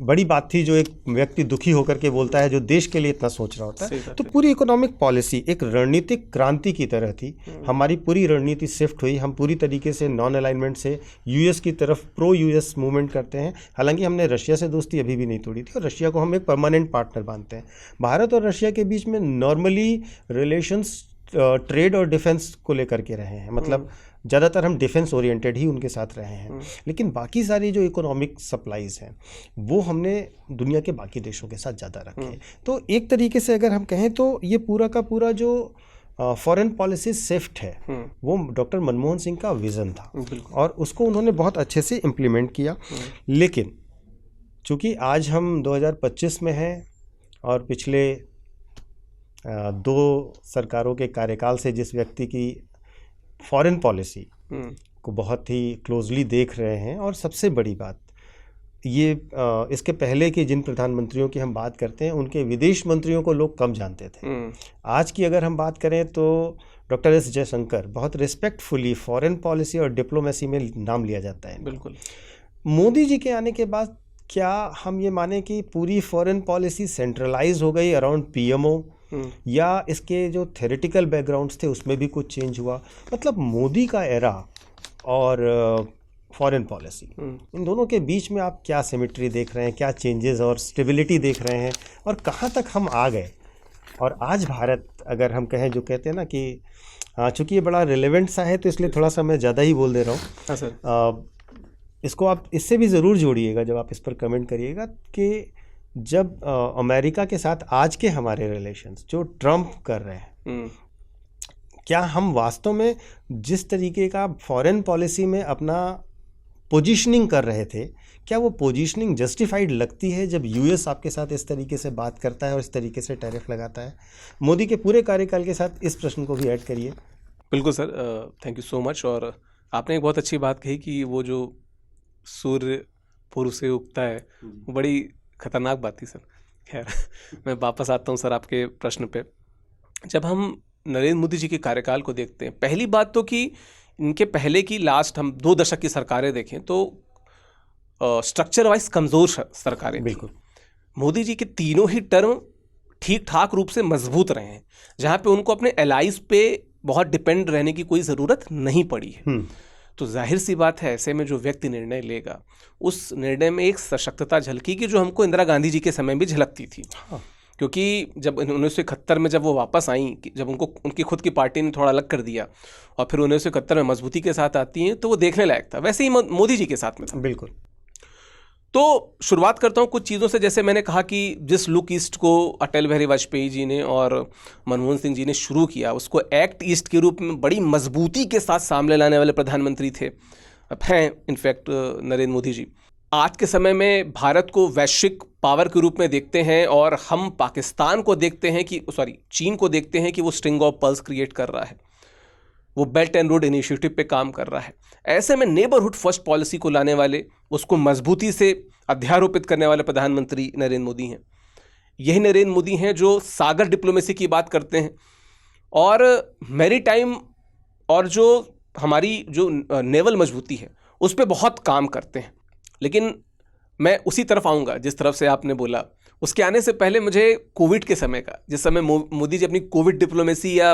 बड़ी बात थी, जो एक व्यक्ति दुखी होकर के बोलता है, जो देश के लिए इतना सोच रहा होता है। तो पूरी इकोनॉमिक पॉलिसी एक रणनीतिक क्रांति की तरह थी। हमारी पूरी रणनीति शिफ्ट हुई, हम पूरी तरीके से नॉन अलाइनमेंट से यूएस की तरफ प्रो यूएस मूवमेंट करते हैं। हालांकि हमने रशिया से दोस्ती अभी भी नहीं तोड़ी थी, और रशिया को हम एक परमानेंट पार्टनर मानते हैं। भारत और रशिया के बीच में नॉर्मली रिलेशंस ट्रेड और डिफेंस को लेकर के रहे हैं, मतलब ज़्यादातर हम डिफेंस ओरिएंटेड ही उनके साथ रहे हैं। लेकिन बाकी सारी जो इकोनॉमिक सप्लाईज हैं, वो हमने दुनिया के बाकी देशों के साथ ज़्यादा रखे। तो एक तरीके से अगर हम कहें तो ये पूरा का पूरा जो फॉरेन पॉलिसी शिफ्ट है, वो डॉक्टर मनमोहन सिंह का विज़न था, और उसको उन्होंने बहुत अच्छे से इम्प्लीमेंट किया। लेकिन चूँकि आज हम 2025 में हैं, और पिछले 2 सरकारों के कार्यकाल से जिस व्यक्ति की फॉरेन पॉलिसी को बहुत ही क्लोजली देख रहे हैं, और सबसे बड़ी बात ये, इसके पहले के जिन प्रधानमंत्रियों की हम बात करते हैं, उनके विदेश मंत्रियों को लोग कम जानते थे। आज की अगर हम बात करें तो डॉक्टर एस जयशंकर बहुत रिस्पेक्टफुली फॉरेन पॉलिसी और डिप्लोमेसी में नाम लिया जाता है।
बिल्कुल।
मोदी जी के आने के बाद क्या हम ये माने कि पूरी फॉरेन पॉलिसी सेंट्रलाइज हो गई अराउंड पीएमओ, या इसके जो थेरेटिकल बैकग्राउंड्स थे उसमें भी कुछ चेंज हुआ? मतलब मोदी का एरा और फॉरेन पॉलिसी, इन दोनों के बीच में आप क्या सिमेट्री देख रहे हैं, क्या चेंजेस और स्टेबिलिटी देख रहे हैं, और कहाँ तक हम आ गए? और आज भारत, अगर हम कहें, जो कहते हैं ना कि चूँकि ये बड़ा रिलेवेंट सा है, तो इसलिए थोड़ा सा मैं ज़्यादा ही बोल दे रहा हूँ।
हाँ सर।
इसको आप इससे भी ज़रूर जोड़िएगा जब आप इस पर कमेंट करिएगा, कि जब अमेरिका के साथ आज के हमारे रिलेशंस जो ट्रम्प कर रहे हैं, क्या हम वास्तव में जिस तरीके का फॉरेन पॉलिसी में अपना पोजीशनिंग कर रहे थे, क्या वो पोजीशनिंग जस्टिफाइड लगती है जब यूएस आपके साथ इस तरीके से बात करता है और इस तरीके से टैरिफ लगाता है? मोदी के पूरे कार्यकाल के साथ इस प्रश्न को भी ऐड करिए।
बिल्कुल sir, thank you so much. और आपने एक बहुत अच्छी बात कही कि वो जो सूर्य पूर्व से उगता है, वो बड़ी खतरनाक बात थी सर। खैर मैं वापस आता हूँ सर आपके प्रश्न पे। जब हम नरेंद्र मोदी जी के कार्यकाल को देखते हैं, पहली बात तो कि इनके पहले की लास्ट हम 2 दशक की सरकारें देखें तो स्ट्रक्चर वाइज कमज़ोर सरकारें।
बिल्कुल।
मोदी जी के तीनों ही टर्म ठीक ठाक रूप से मजबूत रहे हैं, जहाँ पे उनको अपने एलाइज पे बहुत डिपेंड रहने की कोई ज़रूरत नहीं पड़ी है। तो जाहिर सी बात है, ऐसे में जो व्यक्ति निर्णय लेगा, उस निर्णय में एक सशक्तता झलकी कि जो हमको इंदिरा गांधी जी के समय भी झलकती थी। क्योंकि जब 1971 में जब वो वापस आई, जब उनकी खुद की पार्टी ने थोड़ा अलग कर दिया और फिर 1971 में मजबूती के साथ आती हैं, तो वो देखने लायक था। वैसे ही मोदी जी के साथ में था।
बिल्कुल।
तो शुरुआत करता हूँ कुछ चीज़ों से। जैसे मैंने कहा कि जिस लुक ईस्ट को अटल बिहारी वाजपेयी जी ने और मनमोहन सिंह जी ने शुरू किया, उसको एक्ट ईस्ट के रूप में बड़ी मजबूती के साथ सामने लाने वाले प्रधानमंत्री थे, हैं इनफैक्ट नरेंद्र मोदी जी। आज के समय में भारत को वैश्विक पावर के रूप में देखते हैं और हम पाकिस्तान को देखते हैं कि चीन को देखते हैं कि वो स्ट्रिंग ऑफ पर्ल्स क्रिएट कर रहा है, वो बेल्ट एंड रोड इनिशिएटिव पे काम कर रहा है। ऐसे में नेबरहुड फर्स्ट पॉलिसी को लाने वाले, उसको मजबूती से अध्यारोपित करने वाले प्रधानमंत्री नरेंद्र मोदी हैं। यही नरेंद्र मोदी हैं जो सागर डिप्लोमेसी की बात करते हैं और मैरीटाइम और जो हमारी जो नेवल मजबूती है उस पर बहुत काम करते हैं। लेकिन मैं उसी तरफ आऊँगा जिस तरफ से आपने बोला। उसके आने से पहले मुझे कोविड के समय का, जिस समय मोदी जी अपनी कोविड डिप्लोमेसी या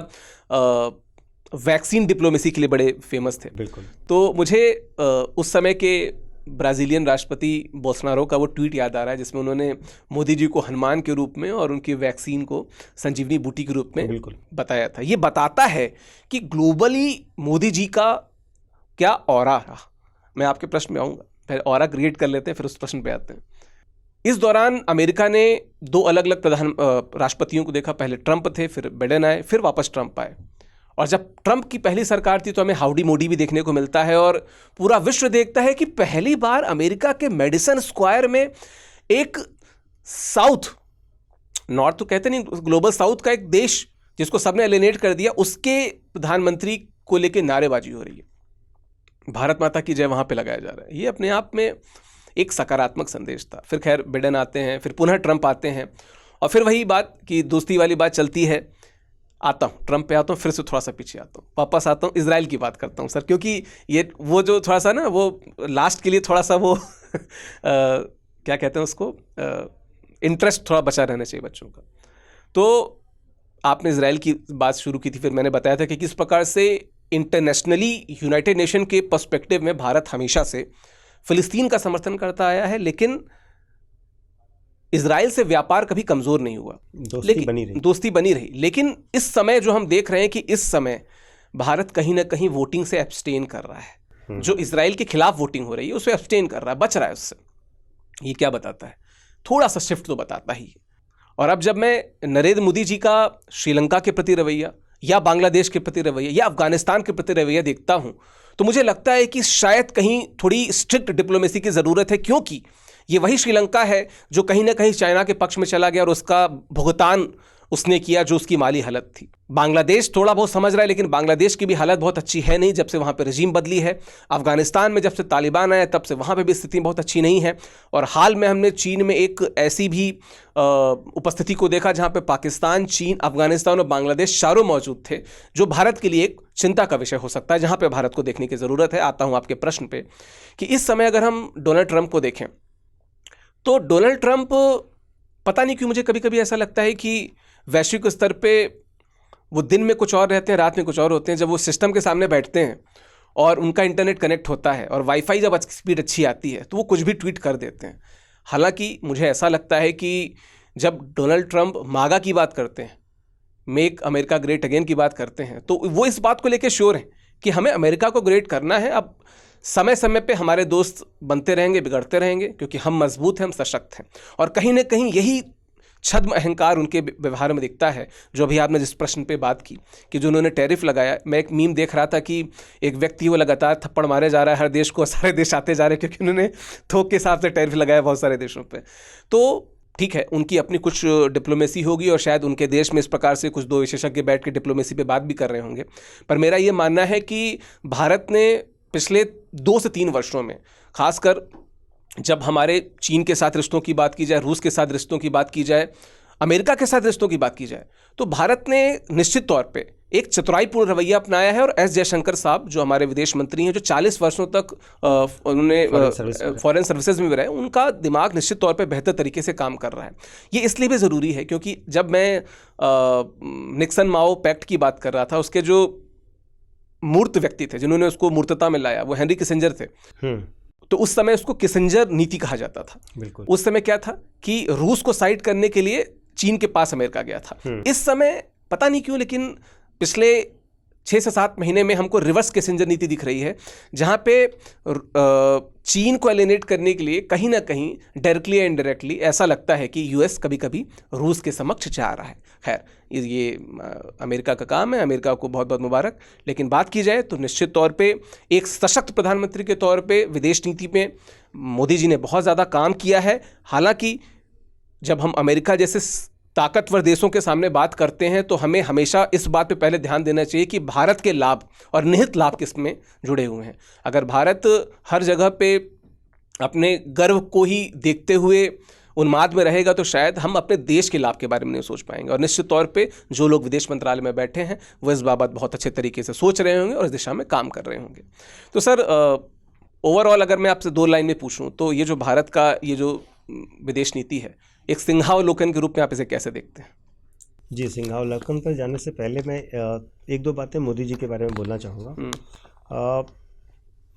वैक्सीन डिप्लोमेसी के लिए बड़े फेमस थे,
बिल्कुल,
तो मुझे उस समय के ब्राज़ीलियन राष्ट्रपति बोल्सोनारो का वो ट्वीट याद आ रहा है जिसमें उन्होंने मोदी जी को हनुमान के रूप में और उनकी वैक्सीन को संजीवनी बूटी के रूप में
बिल्कुल
बताया था। ये बताता है कि ग्लोबली मोदी जी का क्या ऑरा रहा। मैं आपके प्रश्न में आऊँगा, पहले ऑरा क्रिएट कर लेते हैं, फिर उस प्रश्न पे आते हैं। इस दौरान अमेरिका ने दो अलग अलग राष्ट्रपतियों को देखा। पहले ट्रंप थे, फिर बाइडेन आए, फिर वापस ट्रंप आए। और जब ट्रंप की पहली सरकार थी तो हमें हाउडी मोदी भी देखने को मिलता है और पूरा विश्व देखता है कि पहली बार अमेरिका के मेडिसन स्क्वायर में एक साउथ, नॉर्थ तो कहते नहीं, ग्लोबल साउथ का एक देश जिसको सबने एलिनेट कर दिया, उसके प्रधानमंत्री को लेकर नारेबाजी हो रही है, भारत माता की जय वहाँ पे लगाया जा रहा है। ये अपने आप में एक सकारात्मक संदेश था। फिर खैर बाइडेन आते हैं, फिर पुनः ट्रंप आते हैं और फिर वही बात कि दोस्ती वाली बात चलती है। आता हूँ ट्रंप पे, आता हूँ, फिर से थोड़ा सा पीछे आता हूँ, वापस आता हूँ, इजराइल की बात करता हूँ सर, क्योंकि ये वो जो थोड़ा सा ना, वो लास्ट के लिए थोड़ा सा वो क्या कहते हैं उसको, इंटरेस्ट थोड़ा बचा रहना चाहिए बच्चों का। तो आपने इजराइल की बात शुरू की थी, फिर मैंने बताया था कि किस प्रकार से इंटरनेशनली यूनाइटेड नेशन के पर्सपेक्टिव में भारत हमेशा से फिलिस्तीन का समर्थन करता आया है, लेकिन इजराइल से व्यापार कभी कमज़ोर नहीं हुआ, दोस्ती बनी रही। लेकिन इस समय जो हम देख रहे हैं कि इस समय भारत कहीं ना कहीं वोटिंग से एब्सटेन कर रहा है। जो इजराइल के खिलाफ वोटिंग हो रही है उससे एब्सटेन कर रहा है, बच रहा है उससे। ये क्या बताता है? थोड़ा सा शिफ्ट तो बताता ही है। और अब जब मैं नरेंद्र मोदी जी का श्रीलंका के प्रति रवैया या बांग्लादेश के प्रति रवैया या अफगानिस्तान के प्रति रवैया देखता हूँ तो मुझे लगता है कि शायद कहीं थोड़ी स्ट्रिक्ट डिप्लोमेसी की ज़रूरत है, क्योंकि ये वही श्रीलंका है जो कहीं ना कहीं चाइना के पक्ष में चला गया और उसका भुगतान उसने किया जो उसकी माली हालत थी। बांग्लादेश थोड़ा बहुत समझ रहा है, लेकिन बांग्लादेश की भी हालत बहुत अच्छी है नहीं जब से वहाँ पे रजीम बदली है। अफगानिस्तान में जब से तालिबान आया तब से वहाँ पे भी स्थिति बहुत अच्छी नहीं है। और हाल में हमने चीन में एक ऐसी भी उपस्थिति को देखा जहाँ पे पाकिस्तान, चीन, अफगानिस्तान और बांग्लादेश चारों मौजूद थे, जो भारत के लिए एक चिंता का विषय हो सकता है, जहाँ पर भारत को देखने की ज़रूरत है। आता हूँ आपके प्रश्न पर कि इस समय अगर हम डोनाल्ड ट्रंप को देखें तो डोनाल्ड ट्रंप, पता नहीं क्यों मुझे कभी कभी ऐसा लगता है कि वैश्विक स्तर पे वो दिन में कुछ और रहते हैं, रात में कुछ और होते हैं। जब वो सिस्टम के सामने बैठते हैं और उनका इंटरनेट कनेक्ट होता है और वाईफाई जब स्पीड अच्छी आती है तो वो कुछ भी ट्वीट कर देते हैं। हालांकि मुझे ऐसा लगता है कि जब डोनाल्ड ट्रंप मागा की बात करते हैं, मेक अमेरिका ग्रेट अगेन की बात करते हैं, तो वो इस बात को लेकर श्योर हैं कि हमें अमेरिका को ग्रेट करना है। अब समय समय पे हमारे दोस्त बनते रहेंगे, बिगड़ते रहेंगे, क्योंकि हम मजबूत हैं, हम सशक्त हैं। और कहीं ना कहीं यही छद्म अहंकार उनके व्यवहार में दिखता है। जो अभी आपने जिस प्रश्न पे बात की कि जो उन्होंने टैरिफ लगाया, मैं एक मीम देख रहा था कि एक व्यक्ति वो लगातार थप्पड़ मारे जा रहा है हर देश को, सारे देश आते जा रहे हैं क्योंकि उन्होंने थोक के हिसाब से टैरिफ लगाया बहुत सारे देशों पे। तो ठीक है, उनकी अपनी कुछ डिप्लोमेसी होगी और शायद उनके देश में इस प्रकार से कुछ दो विशेषज्ञ बैठ के डिप्लोमेसी पे बात भी कर रहे होंगे। पर मेरा ये मानना है कि भारत ने पिछले 2 से 3 वर्षों में, खासकर जब हमारे चीन के साथ रिश्तों की बात की जाए, रूस के साथ रिश्तों की बात की जाए, अमेरिका के साथ रिश्तों की बात की जाए, तो भारत ने निश्चित तौर पे एक चतुराईपूर्ण रवैया अपनाया है। और एस जयशंकर साहब जो हमारे विदेश मंत्री हैं, जो 40 वर्षों तक उन्होंने फॉरेन सर्विसेज में भी रहे, उनका दिमाग निश्चित तौर पे बेहतर तरीके से काम कर रहा है। ये इसलिए भी ज़रूरी है क्योंकि जब मैं निक्सन माओ पैक्ट की बात कर रहा था, उसके जो मूर्त व्यक्ति थे जिन्होंने उसको मूर्तता में लाया, वो हेनरी किसिंजर थे। तो उस समय उसको किसिंजर नीति कहा जाता था।
बिल्कुल।
उस समय क्या था कि रूस को साइड करने के लिए चीन के पास अमेरिका गया था। इस समय पता नहीं क्यों, लेकिन पिछले 6 से 7 महीने में हमको रिवर्स किसिंजर नीति दिख रही है, जहां पे चीन को एलिनेट करने के लिए कहीं ना कहीं डायरेक्टली या इनडायरेक्टली ऐसा लगता है कि यूएस कभी कभी रूस के समक्ष जा रहा है। खैर, ये अमेरिका का काम है, अमेरिका को बहुत बहुत मुबारक। लेकिन बात की जाए तो निश्चित तौर पे एक सशक्त प्रधानमंत्री के तौर पे विदेश नीति में मोदी जी ने बहुत ज़्यादा काम किया है। हालांकि जब हम अमेरिका जैसे ताकतवर देशों के सामने बात करते हैं तो हमें हमेशा इस बात पे पहले ध्यान देना चाहिए कि भारत के लाभ और निहित लाभ किसमें जुड़े हुए हैं। अगर भारत हर जगह पे अपने गर्व को ही देखते हुए उन्माद में रहेगा तो शायद हम अपने देश के लाभ के बारे में नहीं सोच पाएंगे। और निश्चित तौर पे जो लोग विदेश मंत्रालय में बैठे हैं वो इस बाबत बहुत अच्छे तरीके से सोच रहे होंगे और इस दिशा में काम कर रहे होंगे। तो सर, ओवरऑल अगर मैं आपसे 2 लाइन में पूछूं तो ये जो भारत का ये जो विदेश नीति है, एक सिंहावलोकन के रूप में आप इसे कैसे देखते हैं?
जी, सिंहावलोकन पर जाने से पहले मैं 1-2 बातें मोदी जी के बारे में बोलना चाहूँगा।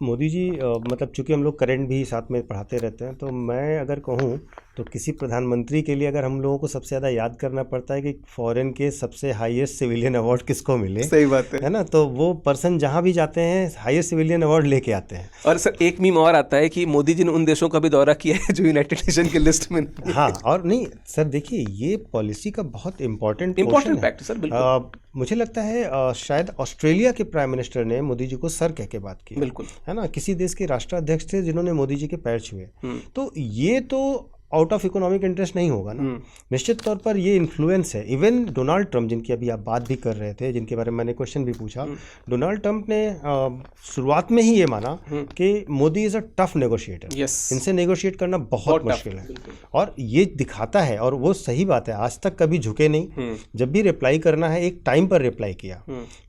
मोदी जी मतलब चूँकि हम लोग करंट भी साथ में पढ़ाते रहते हैं, तो मैं अगर कहूँ तो किसी प्रधानमंत्री के लिए अगर हम लोगों को सबसे ज़्यादा याद करना पड़ता है कि फॉरेन के सबसे हाईएस्ट सिविलियन अवार्ड किसको मिले,
सही बात है
ना, तो वो पर्सन जहाँ भी जाते हैं हाईएस्ट सिविलियन अवार्ड लेके आते हैं।
और सर, एक मीम और आता है कि मोदी जी ने उन देशों का भी दौरा किया है जो यूनाइटेड नेशन की लिस्ट में।
हाँ, और नहीं सर, देखिए ये पॉलिसी का बहुत इम्पोर्टेंट
फैक्ट सर, बिल्कुल।
मुझे लगता है शायद ऑस्ट्रेलिया के प्राइम मिनिस्टर ने मोदी जी को सर कह के बात की,
बिल्कुल,
है ना। किसी देश के राष्ट्राध्यक्ष थे जिन्होंने मोदी जी के पैर छुए, तो ये तो आउट ऑफ इकोनॉमिक इंटरेस्ट नहीं होगा ना। निश्चित तौर पर ये इन्फ्लुएंस है। इवन डोनाल्ड ट्रंप, जिनकी अभी आप बात भी कर रहे थे, जिनके बारे में मैंने क्वेश्चन भी पूछा, डोनाल्ड ट्रंप ने शुरुआत में ही ये माना कि Modi is a tough negotiator, इनसे नेगोशिएट करना बहुत मुश्किल है। और ये दिखाता है, और वो सही बात है, आज तक कभी झुके नहीं। जब भी रिप्लाई करना है एक टाइम पर रिप्लाई किया।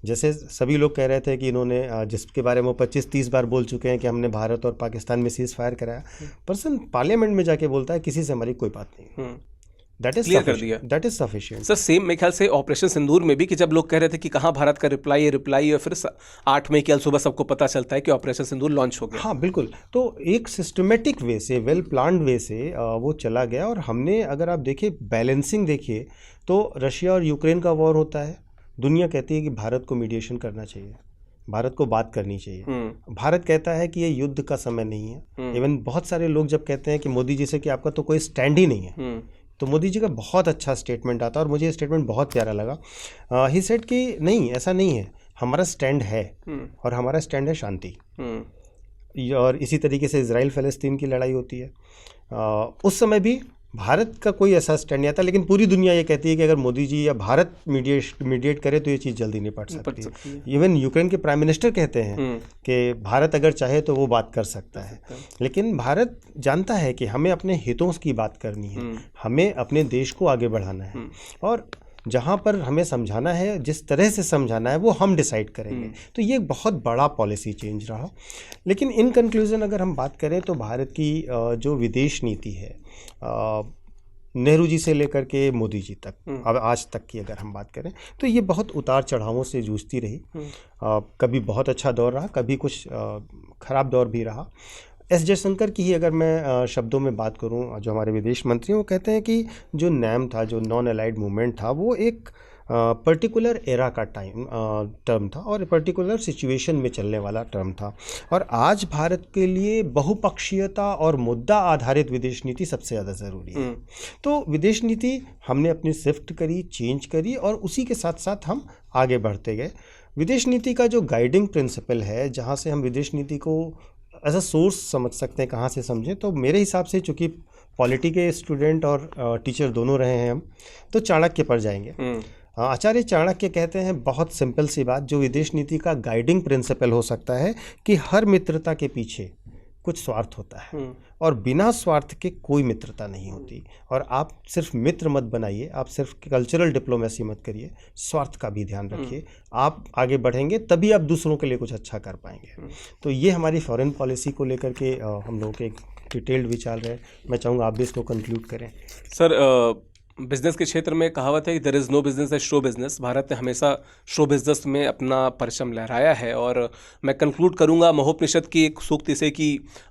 जैसे सभी लोग कह रहे थे कि इन्होंने, जिसके बारे में 25-30 बार बोल चुके हैं कि हमने भारत और पाकिस्तान में सीज फायर कराया, पर्सन पार्लियामेंट में जाके बोलता है किसी से हमारी कोई बात नहीं। That is sufficient.
Sir, same मेरे ख्याल से ऑपरेशन सिंदूर में भी, कि जब लोग कह रहे थे कि कहाँ भारत का रिप्लाई है, और फिर 8 मई कल सुबह सबको पता चलता है कि ऑपरेशन सिंदूर लॉन्च हो गया।
हाँ, बिल्कुल। तो एक सिस्टमेटिक वे से, वेल प्लान्ड वे से वो चला गया। और हमने, अगर आप देखिए बैलेंसिंग देखिए, तो रशिया और यूक्रेन का वॉर होता है, दुनिया कहती है कि भारत को मीडिएशन करना चाहिए, भारत को बात करनी चाहिए। भारत कहता है कि ये युद्ध का समय नहीं है। इवन बहुत सारे लोग जब कहते हैं कि मोदी जी से कि आपका तो कोई स्टैंड ही नहीं है, तो मोदी जी का बहुत अच्छा स्टेटमेंट आता है, और मुझे ये स्टेटमेंट बहुत प्यारा लगा। ही सेड कि नहीं, ऐसा नहीं है, हमारा स्टैंड है, और हमारा स्टैंड है शांति। और इसी तरीके से इजराइल फ़लस्तीन की लड़ाई होती है, उस समय भी भारत का कोई ऐसा स्टैंड नहीं आता, लेकिन पूरी दुनिया ये कहती है कि अगर मोदी जी या भारत मीडिएट करे तो ये चीज़ जल्दी निपट सकती है। इवन यूक्रेन के प्राइम मिनिस्टर कहते हैं कि भारत अगर चाहे तो वो बात कर सकता है। लेकिन भारत जानता है कि हमें अपने हितों की बात करनी है, हमें अपने देश को आगे बढ़ाना है, और जहाँ पर हमें समझाना है, जिस तरह से समझाना है, वो हम डिसाइड करेंगे। तो ये बहुत बड़ा पॉलिसी चेंज रहा। लेकिन इन कंक्लूज़न अगर हम बात करें तो भारत की जो विदेश नीति है, नेहरू जी से लेकर के मोदी जी तक, अब आज तक की अगर हम बात करें, तो ये बहुत उतार चढ़ावों से जूझती रही। कभी बहुत अच्छा दौर रहा, कभी कुछ ख़राब दौर भी रहा। एस जयशंकर की ही अगर मैं शब्दों में बात करूं, जो हमारे विदेश मंत्री, वो कहते हैं कि जो नैम था, जो नॉन अलाइड मूवमेंट था, वो एक पर्टिकुलर एरा का टर्म था और पर्टिकुलर सिचुएशन में चलने वाला टर्म था। और आज भारत के लिए बहुपक्षीयता और मुद्दा आधारित विदेश नीति सबसे ज़्यादा ज़रूरी है। तो विदेश नीति हमने अपनी शिफ्ट करी, चेंज करी, और उसी के साथ साथ हम आगे बढ़ते गए। विदेश नीति का जो गाइडिंग प्रिंसिपल है, जहाँ से हम विदेश नीति को एज अ सोर्स समझ सकते हैं, कहाँ से समझें, तो मेरे हिसाब से, चूँकि पॉलिटी के स्टूडेंट और टीचर दोनों रहे हैं हम, तो चाणक्य पर जाएंगे। आचार्य चाणक्य कहते हैं बहुत सिंपल सी बात, जो विदेश नीति का गाइडिंग प्रिंसिपल हो सकता है कि हर मित्रता के पीछे कुछ स्वार्थ होता है, और बिना स्वार्थ के कोई मित्रता नहीं होती। और आप सिर्फ मित्र मत बनाइए, आप सिर्फ कल्चरल डिप्लोमेसी मत करिए, स्वार्थ का भी ध्यान रखिए। आप आगे बढ़ेंगे तभी आप दूसरों के लिए कुछ अच्छा कर पाएंगे। तो ये हमारी फॉरेन पॉलिसी को लेकर के हम लोगों के डिटेल्ड विचार है। मैं चाहूँगा आप भी इसको कंक्लूड करें।
सर, बिजनेस के क्षेत्र में कहावत है कि there is no business as show business. Bharat ने हमेशा शो बिजनेस में अपना परचम लहराया है। और मैं कंक्लूड करूंगा महोपनिषद की एक सूक्ति से कि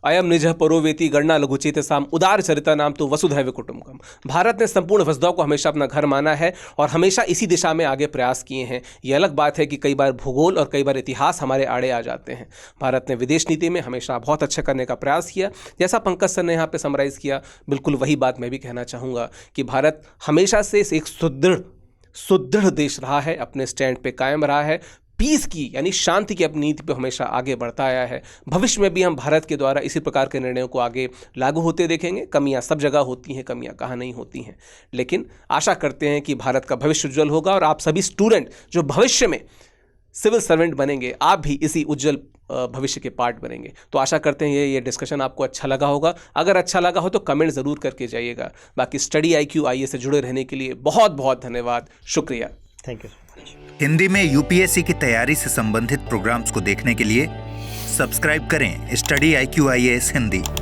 अयम निजः परोवेति गणना लघुचेत साम उदार चरिता नाम तो वसुधैव कुटुंबकम। भारत ने संपूर्ण वसुधैव को हमेशा अपना घर माना है और हमेशा इसी दिशा में आगे प्रयास किए हैं। ये अलग बात है कि कई बार भूगोल और कई बार इतिहास हमारे आड़े आ जाते हैं। भारत ने विदेश नीति में हमेशा बहुत अच्छा करने का प्रयास किया। जैसा पंकज सर ने यहाँ पे समराइज़ किया, बिल्कुल वही बात मैं भी कहना चाहूँगा कि भारत हमेशा से एक सुदृढ़ देश रहा है, अपने स्टैंड पे कायम रहा है, पीस की यानी शांति की अपनी नीति पे हमेशा आगे बढ़ता आया है। भविष्य में भी हम भारत के द्वारा इसी प्रकार के निर्णयों को आगे लागू होते देखेंगे। कमियां सब जगह होती हैं, कमियां कहाँ नहीं होती हैं, लेकिन आशा करते हैं कि भारत का भविष्य उज्जवल होगा। और आप सभी स्टूडेंट जो भविष्य में सिविल सर्वेंट बनेंगे, आप भी इसी उज्जवल भविष्य के पार्ट बनेंगे। तो आशा करते हैं ये डिस्कशन आपको अच्छा लगा होगा। अगर अच्छा लगा हो तो कमेंट ज़रूर करके जाइएगा। बाकी स्टडी IQ IAS से जुड़े रहने के लिए बहुत बहुत धन्यवाद, शुक्रिया।
Thank you so much.
Hindi में UPSC की तैयारी से संबंधित प्रोग्राम्स को देखने के लिए सब्सक्राइब करें स्टडी IQ IAS हिंदी।